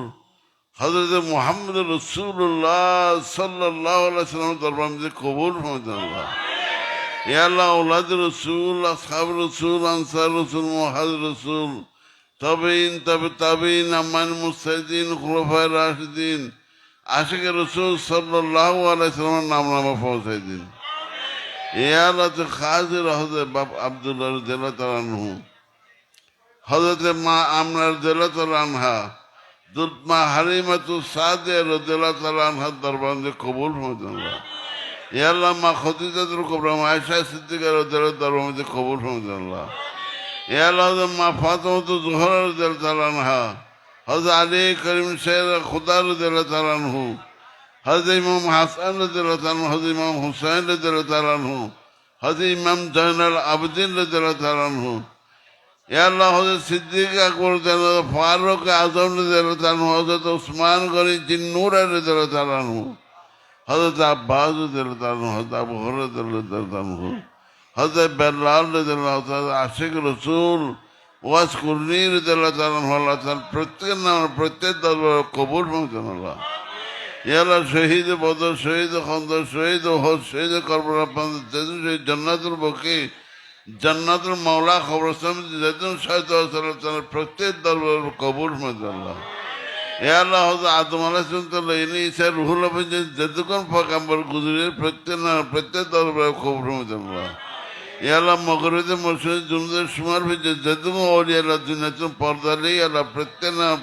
হজরত মোহাম্মদ রসুল্লাহ সাল্লাহ সাল্লাম দরবার মধ্যে কবুল ফরমান আল্লাহ এ আল্লাহ ওলাদ রসুল আসহাব রসুল আনসার রসুল মুহাজ রসুল তবেইন তাবেইন আম্মান মুস্তাহিদিন খুলাফায়ে রাশিদিন আশিক রসুল সাল্লাল্লাহু আলাইহি সাল্লামের নামা পৌঁছাই দিন এ আল্লাহ তো খাজির হজরত বাপ আব্দুল্লাহ রাদিয়াল্লাহু তাআলা আনহু হজরত মা আমনা রাদিয়াল্লাহু তাআলা আনহা দুধমা হালিমাতু সাদিয়া রাদিয়াল্লাহু তাআলা আনহা দরবার মধ্যে কবুল ফরমান আল্লাহ এ আল্লাহ মা খদিজাতুল কুবরা আয়েশা সিদ্দিকা রাদিয়াল্লাহু দরবার মধ্যে কবুল ফরমান আল্লাহ এ আল্লাহ মা ফাতিমাতু জোহরা রাদিয়াল্লাহু তাআলা আনহা হযরত আলী করিম শের খুদা রাদিয়াল্লাহু তাআলা আনহু হযরত ইমাম হাসান রাদিয়াল্লাহু তাআলা আনহু হযরত ইমাম হুসাইন রাদিয়াল্লাহু তাআলা আনহু হযরত ইমাম জয়নুল আবেদিন রাদিয়াল্লাহু তাআলা আনহু ইয়া আল্লাহ হযরত সিদ্দিক আকবর রাদিয়াল্লাহু ফারুক আযম রাদিয়াল্লাহু তাআলা আনহু হযরত ওসমান গনি জিন্নুর রাদিয়াল্লাহু তাআলা আনহু হযরত আব্বাস রাদিয়াল্লাহু তাআলা আনহু হযরত আবু হুরায়রা রাদিয়াল্লাহু তাআলা আনহু হযরত বেলাল রাদিয়াল্লাহু তাআলা আশিক রাসূল ওয়াজ কুরনি রাদিয়াল্লাহু তাআলা আনহু আল্লাহ তাআলা প্রত্যেকের নাম প্রত্যেক দরবার কবুল ফরমান আল্লাহ ইয়া আল্লাহ শহীদ বদর শহীদ খন্দর শহীদ ওহদ শহীদ কারবালা শহীদ জান্নাতুল বকি জান্নাতুল মাওলা কবরস্থান যেদিন শহীদ তাআলা প্রত্যেক দরবার কবুল ফরমান আল্লাহ ইয়া আল্লাহ হযরত আদম আলাইহিস সালাম ইনি ঈসা রুহুল আমিন যেদিন পয়গম্বর গুজরে প্রত্যেক দরবার কবুল ফরমান আল্লাহ ইয়া আল্লাহ মগরিবে মুসলিম জুনদের সুমার ভিতরে যেদিন ওলিয়া আল্লাহ দুনিয়াতে পর্দা নেই আল্লাহ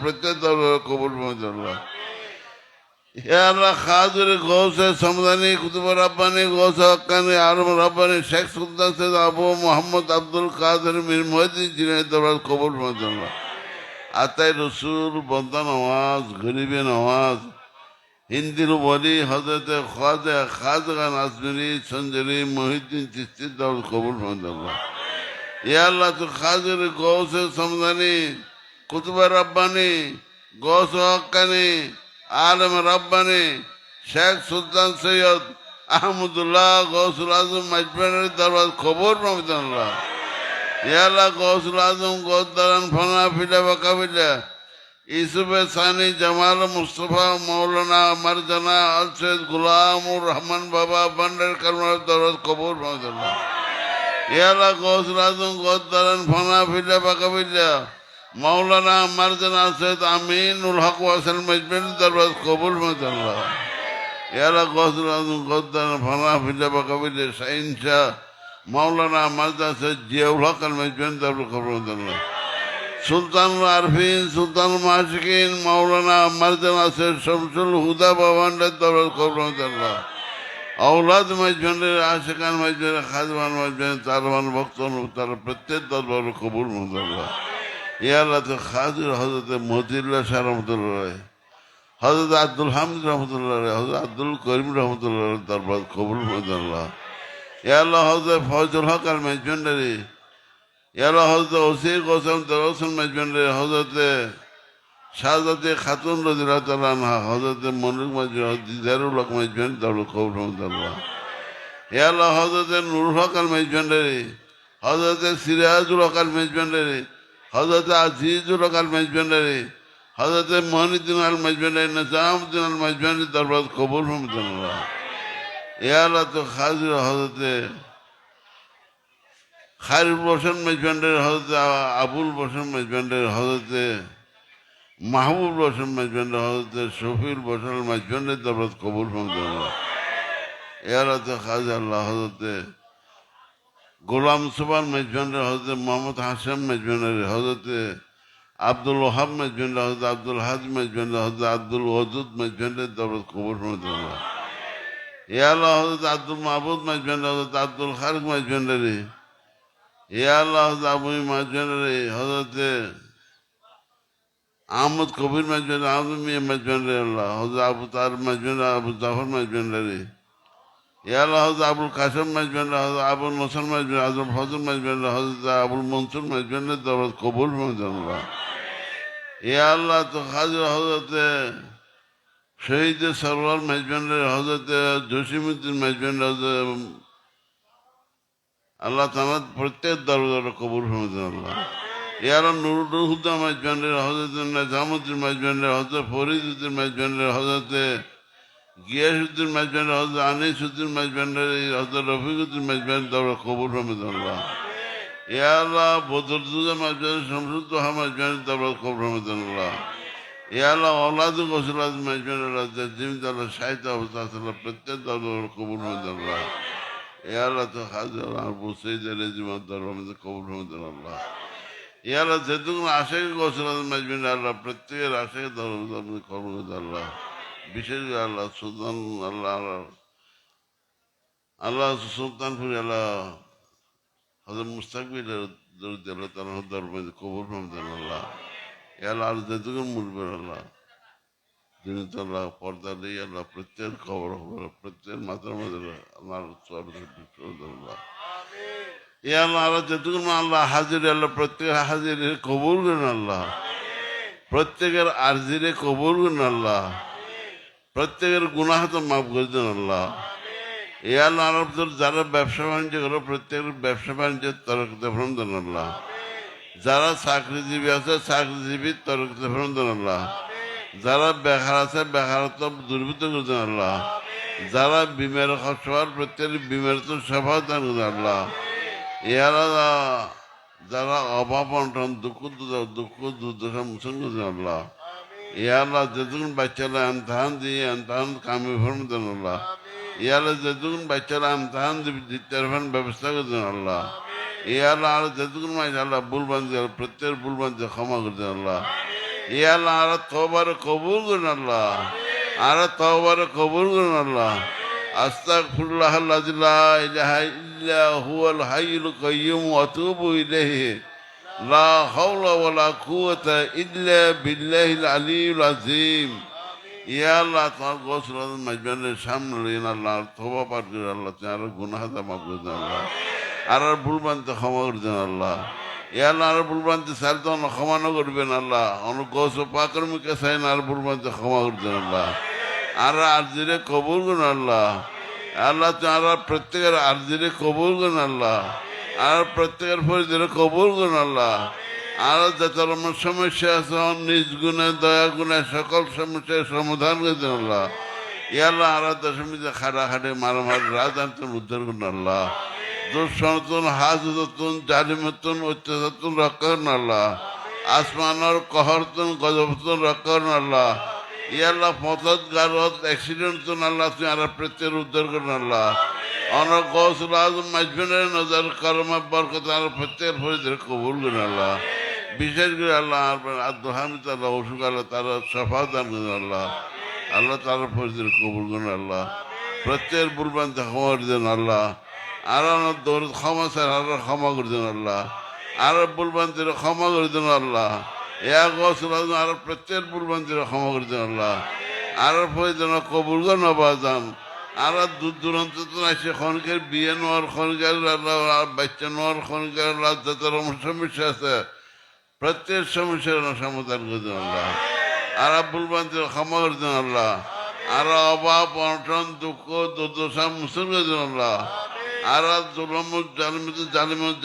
প্রত্যেক দরবার কবুল ফরমান আল্লাহ ইয়া আল্লাহ খাজুর গৌসে সমদানি কুতুব রাব্বানি গৌসে হক্কানি আলম রাব্বানি শেখ সুলতান সৈয়দ আবু মোহাম্মদ আব্দুল কাদের মীর মুহিউদ্দিন জিলানী দরবার কবুল ফরমান আল্লাহ আতাই রসুল বন্দা নওয়াজ গরিবে নওয়াজ হিন্দির বলি হজরত খাজা নাজমিরি সঞ্জরি মহিউদ্দিন চিশতির দরবার কবুল ফরমান আল্লাহ ইয়া আল্লাহ তো খাজুর গৌসে সমদানি কুতুব রাব্বানি গৌসে হক্কানি আলম রাব্বানি শেখ সুলতান সৈয়দ আহমদুল্লাহ গৌসুল আজম মাজমানের দরবার কবুল ফরমান আল্লাহ ইয়া আল্লাহ গৌসুল আজম গদ্দারান ফানা ফিলা বাকাবিলা ইউসুফে সানি জামাল মুস্তফা মৌলানা মারজানা আল সৈয়দ গুলামুর রহমান বাবা বান্ডার কারমার দরবার কবুল ফরমান আল্লাহ ইয়া আল্লাহ গৌসুল আজম গদ্দারান ফানা ফিলা বাকাবিলা মৌলানা মারজানা সৈয়দ আমিনুল হক ওয়াসিল মাজমানের দরবার কবুল ফরমান আল্লাহ ইয়া আল্লাহ গৌসুল আজম গদ্দারান ফানা ফিলা বাকাবিলা শাহিনশাহ মৌলানা মারজানা সৈয়দ জিয়াউল হক আল মাজমানের দরবার কবুল ফরমান আল্লাহ সুলতানুল আরফিন সুলতানুল মাশিকিন মৌলানা মারজানা সৈয়দ শামসুল হুদা বাবান্ডার দরবার কবুল ফরমান আল্লাহ औलाद मजबूर आशिकान मजबूर खाजवान मजबूर तारवान वक्तन तार प्रत्येक दरबार कबूल मुदल्ला या अल्लाह तो खाजिर हजरत मोहतिल्लाह शाह रहमतुल्लाह हजरत अब्दुल हामिद रहमतुल्लाह हजरत अब्दुल करीम रहमतुल्लाह दरबार कबूल मुदल्ला या अल्लाह हजरत फौजुल हक अल मजबूर या अल्लाह हजरत ओसी गौसम दरसन मजबूर हजरत শাহজাদে খাতুন রাদিয়াল্লাহু তাআলা আনহা হযরতে মনির মাঝবান্ডারী দিদারুল হক মাঝবান্ডারী দারুল কবুল রহমাতুল্লাহ ইয়া আল্লাহ হযরতে নুরুল হক আল মাঝবান্ডারী হযরতে সিরাজুল হক আল মাঝবান্ডারী হযরতে আজিজুল হক আল মাঝবান্ডারী হযরতে মঈনুদ্দিন আল মাঝবান্ডারী নিজামউদ্দিন আল মাঝবান্ডারী দরবার কবুল রহমাতুল্লাহ ইয়া আল্লাহ তো খাজির হযরতে খায়রুল বসন মাঝবান্ডারী হযরতে আবুল বসন মাঝবান্ডারী হযরতে মাহবুব বসন মাঝবান্ডারী হযরতে শফিউল বসন মাঝবান্ডারী দরবার কবুল রহমাতুল্লাহ ইয়া আল্লাহ তো খাজা আল্লাহ হযরতে গোলাম সুবহান মাঝবান্ডারী হযরতে মোহাম্মদ হাসান মাঝবান্ডারী হযরতে আব্দুল ওহাব মাঝবান্ডারী হযরতে আব্দুল হাজ মাঝবান্ডারী হযরতে আব্দুল ওয়াদুদ মাঝবান্ডারী দরবার কবুল রহমাতুল্লাহ ইয়া আল্লাহ হযরতে আব্দুল মাহবুব মাঝবান্ডারী হযরতে আব্দুল খালিক মাঝবান্ডারী ইয়া আল্লাহ হযরতে আবুই মাঝবান্ডারী হযরতে আহমদ কবির মাঝবান্ডারী আহমদ মিয়া মাঝবান্ডারী আল্লাহ হযরতে আবু তার মাঝবান্ডারী আবু জাফর মাঝবান্ডারী ইয়া আল্লাহ হযরতে আবুল কাসেম মাঝবান্ডারী হযরতে আবুল মোসান মাঝবান্ডারী আজম ফজল মাঝবান্ডারী হযরতে আবুল মনসুর মাঝবান্ডারী দরবার কবুল রহমাতুল্লাহ ইয়া আল্লাহ তো খাজা হযরতে শহীদ সরওয়ার মাঝবান্ডারী হযরতে জসিমউদ্দিন মাঝবান্ডারী হযরতে আল্লাহ তাআলা প্রত্যেক দরবার কবুল রহমাতুল্লাহ ইয়া আল্লাহ নুরুল হুদা মাঝবান্ডারী হযরতে নিজামউদ্দিন মাঝবান্ডারী হযরতে ফরিদউদ্দিন মাঝবান্ডারী হযরতে গিয়াসউদ্দিন মাঝবান্ডারী হযরতে আনিসউদ্দিন মাঝবান্ডারী হযরতে রফিকউদ্দিন মাঝবান্ডারী দরবার কবুল রহমাতুল্লাহ ইয়া আল্লাহ বদরুদ্দোজা মাঝবান্ডারী শামসুদ্দোহা মাঝবান্ডারী দরবার কবুল রহমাতুল্লাহ ইয়া আল্লাহ ওলাদু গসলাদ মাঝবান্ডারী জীবিত আল্লাহ সাহিত্য অবস্থা আল্লাহ প্রত্যেক দরবার কবুল রহমাতুল্লাহ ইয়া আল্লাহ তো খাজা আবু সঈদ রেজিমাত দরবার কবুল রহমাতুল্লাহ ইয়া আল্লাহ যেটুকু আশেখ গসলাদ মাঝবান্ডারী আল্লাহ প্রত্যেকের আশেখ দরবার কবুল আল্লাহ বিশেষ করে আল্লাহ সুলতান আল্লাহ আল্লাহ সুলতানপুর আল্লাহ হযরত মুস্তাকবির আল্লাহ তাআলা দরবার কবুল রহমাতুল্লাহ ইয়া আল্লাহ আর যেটুকু মুরবের আল্লাহ যিনি তো আল্লাহ পর্দা দিয়ে আল্লাহ প্রত্যেক খবর প্রত্যেক মাথার মাঝে আমার আল্লাহ ইয়া আল্লাহ আল্লাহ যেটুকু আল্লাহ হাজির আল্লাহ প্রত্যেকের হাজির কবুল করেন আল্লাহ প্রত্যেকের আরজিরে কবুল করেন আল্লাহ প্রত্যেকের গুনাহ তো মাফ করে দেন আল্লাহ এ আল্লাহ আরবদের যারা ব্যবসা বাণিজ্য করো প্রত্যেকের ব্যবসা বাণিজ্যের তরকতে ফেরন দেন আল্লাহ যারা চাকরিজীবী আছে চাকরিজীবীর তরকতে ফেরন দেন আল্লাহ যারা বেকার আছে বেকারত্ব দুর্বৃত্ত করে দেন আল্লাহ যারা বিমের সবার প্রত্যেকের বিমের তো সভা দান করেন আল্লাহ এ আল্লাহ যারা অভাব অনটন দুঃখ দুর্দশা মোচন করে দেন আল্লাহ ইয়া আল্লাহ যেটুকুন বাচ্চারা আমতাহান দিয়ে আমতাহান কামি ফরম দেন আল্লাহ ইয়া আল্লাহ যেটুকুন বাচ্চারা আমতাহান দিতে ব্যবস্থা করে দেন আল্লাহ ইয়া আল্লাহ আর যেটুকুন মাঝে আল্লাহ ভুল বান্ধে প্রত্যেক ভুল বান্ধে ক্ষমা করে দেন আল্লাহ ইয়া আল্লাহ আর তওবার কবুল করেন আল্লাহ আর তওবার কবুল করেন আল্লাহ আস্তাগফিরুল্লাহ আল্লাযী লা ইলাহা ইল্লা হুয়াল হাইয়ুল কাইয়্যুম ওয়া আতুবু ইলাইহি লা হাওলা ওয়ালা কুওয়াতা ইল্লা বিল্লাহিল আলিয়্যিল আযীম ইয়া আল্লাহ তোমার গোসল মাঝবান্ডারীর সামনে লইন আল্লাহ তওবা পাঠ করে আল্লাহ তোমার গুনাহটা মাফ করে দেন আল্লাহ আর ভুল বানতে ক্ষমা করে দেন আল্লাহ ইয়া আল্লাহ আর ভুল বানতে সার তো ক্ষমা না করবেন আল্লাহ অনু গোস পাকের মুখে চাইন আর ভুল বানতে ক্ষমা করে দেন আল্লাহ আর আরজিরে কবুল করুন আল্লাহ আল্লাহ তোমার প্রত্যেকের আরজিরে কবুল করুন আল্লাহ আর প্রত্যেকের ফরিদের কবুল করুন আল্লাহ আর যত রকমের সমস্যা আছে নিজ গুণে দয়া গুণে সকল সমস্যার সমাধান করে দেন আল্লাহ ইয়া আল্লাহ আর দশমীতে খাটাখাটি মারামারি রাজধানী উদ্ধার করুন আল্লাহ দুঃসনতন হাজতন জালিমতন অত্যাচারতন রক্ষা করুন আল্লাহ আসমানের কহরতন গজবতন রক্ষা করুন আল্লাহ ইয়া আল্লাহ পথত গারত অ্যাক্সিডেন্ট আল্লাহ তুমি আর প্রত্যেকের উদ্ধার করুন আল্লাহ অনেক গৌসুল আজম মাঝবান্ডারী নজর করমা বরকত আর প্রত্যেকের ফরিদের কবুল করেন আল্লাহ বিশেষ করে আল্লাহ আব্দুল হামিদ আল্লাহ অসুখ আল্লাহ তারা সফা দান করেন আল্লাহ আল্লাহ তারা ফরিদের কবুল করেন আল্লাহ প্রত্যেকের বুলবান্তে ক্ষমা করে দেন আল্লাহ আর দৌড় ক্ষমা স্যার আর ক্ষমা করে দেন আল্লাহ আর বুলবান্তির ক্ষমা করে দেন আল্লাহ ইয়া গৌসুল আজম আর প্রত্যেকের বুলবান্তির ক্ষমা করে দেন আল্লাহ আর ফরিদের কবুল করেন আবাদান আর দূর দূরান্ত তো আসে খনকের বিয়ে নেওয়ার খনকের বাচ্চা নেওয়ার খনকের যত সমস্যা আছে প্রত্যেক সমস্যার সমাধান করে দেন আল্লাহ আর ভুলবান্তি ক্ষমা করে দেন আল্লাহ আর অভাব অনটন দুঃখ দুর্দশা মুসিবত করে দেন আল্লাহ আর জুলুমত জালিমত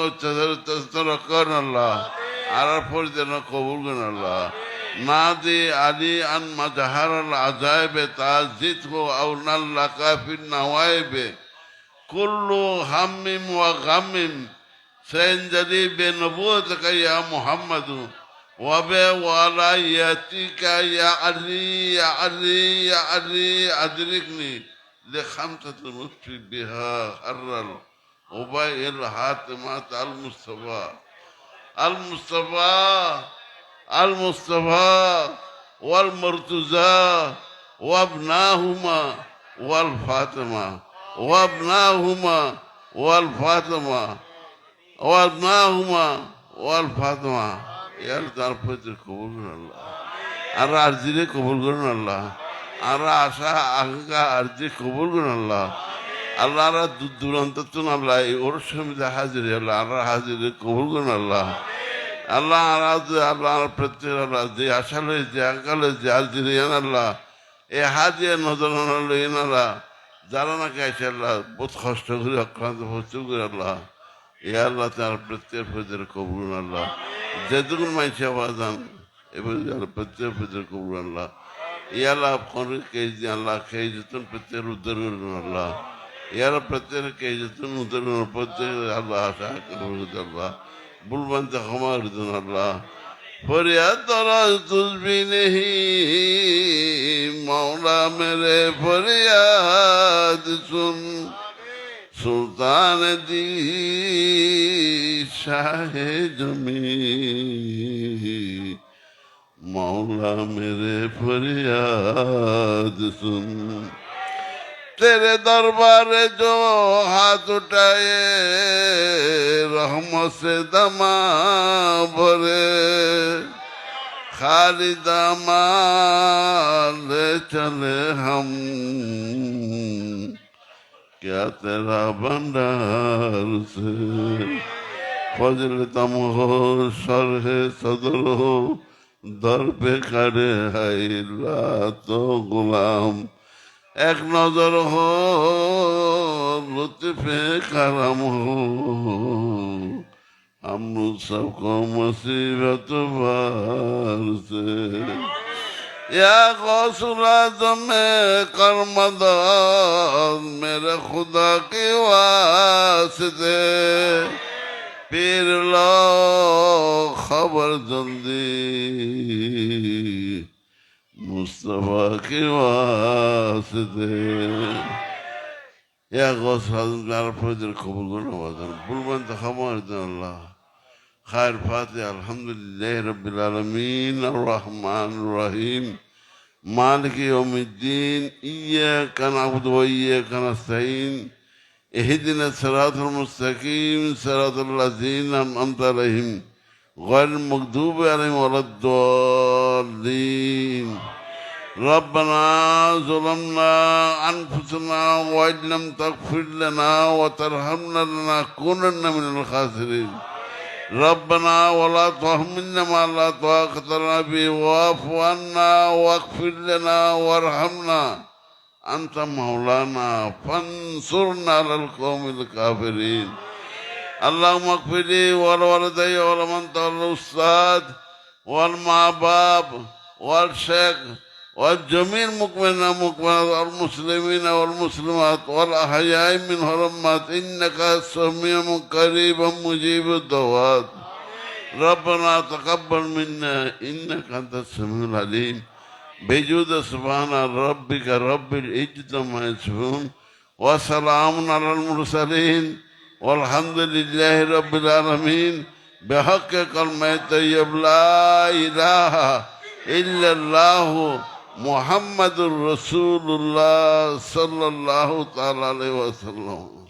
অত্যাচার রক্ষা করেন আল্লাহ আর পরিচালনা কবুল করেন আল্লাহ নাদি আলী আন মাজহার আল আজাইবে তাজিদ হো আউনাল লাকাফিন নওয়াইবে কুল্লু হাম্মিম ওয়া গাম্মিম سينجلي بنبوتك يا محمد وبولايتك يا علي يا علي يا علي أدركني لخمسة المسجد بها حرر وباقي الحاتمات المصطفى المصطفى المصطفى والمرتزى وابناهما والفاطمة وابناهما والفاطمة وابناهما والفاطمة يا دار فتر قبول الله أرى أرجلي قبول الله أرى عشاء أخيك أرجلي قبول الله الله أرى دوران تطن الله أرشم ذا حاضر الله أرى حاضر قبول الله الله أرى الله فتر الله ذي عشاء ذي أكل ذي أرجلي الله إيه حاضر نظرنا الله إن الله জানা কাছে আল্লাহ বহুত কষ্ট করে আক্রান্ত হচ্ছে আল্লাহ ইয়া আল্লাহ তার প্রত্যেক ফজর কবুল আল্লাহ যেটুকুন মাইছে আওয়াজান এবার প্রত্যেক ফজর কবুল আল্লাহ ইয়া আল্লাহ করে কেজি আল্লাহ খেয়ে যেতেন প্রত্যেক উদ্ধার করুন আল্লাহ ইয়া আল্লাহ প্রত্যেক খেয়ে যেতেন উদ্ধার করুন প্রত্যেক আল্লাহ আশা কবুল আল্লাহ বুলবান্তে ক্ষমা করতেন আল্লাহ फरियाद दराज तुझ भी नहीं मौला मेरे फरियाद सुन सुल्तान दी शाह जमी मौला मेरे फरियाद सुन तेरे दरबार जो हाथ उठाए रहमत से दमा भरे खाली दामा ले चले हम क्या तेरा भंडार से फजल तम हो सर है सदर हो दर पे खड़े है तो गुलाम एक नजर हो लुत्फ़े करम हो हम सबको मुसीबत बार से या गौसुल आज़म कर मदद मेरे खुदा के वास्ते पीर लो खबर जल्दी मुस्तफा के वास्ते या गौस आज़म यार फजर कबूल करो वज़न बुलबंद खबर दे अल्लाह खैर फातिहा अल्हम्दुलिल्लाह रब्बिल आलमीन अर्रहमान अर्रहीम मालिक यौमिद्दीन इय्याका नअबुदु व इय्याका नस्तईन इहदिना सिरातल मुस्तकीम सिरातल लज़ीना अनअमता अलैहिम गैरिल मग़दूबि अलैहिम वलद्दॉल्लीन रब्बना ज़लमना अनफुसना वइन लम तग़फिर लना व तरहमना लनकुनन्ना मिनल खासिरीन रब्बना वला तुहमिलना मा ला ताक़त लना बिही वाफ़ु अन्ना वग़फिर लना वरहमना अंत मौलाना फंसुरना अलल क़ौमिल काफ़िरीन अल्लाहुम्मा इग़फिर ली वल वालिदैया व लिमन तवल्ला उस्ताद वल माँ बाप वल शेख والجميع مؤمنا مؤمنات والمسلمين والمسلمات والأحياء منهم والأموات إنك سميع قريب مجيب الدعوات ربنا تقبل منا إنك أنت السميع العليم بجود سبحان ربك رب العزة عما يصفون وسلام على المرسلين والحمد لله رب العالمين بحق كلمة طيب لا إله إلا الله محمد رسول الله صلى الله تعالى عليه وسلم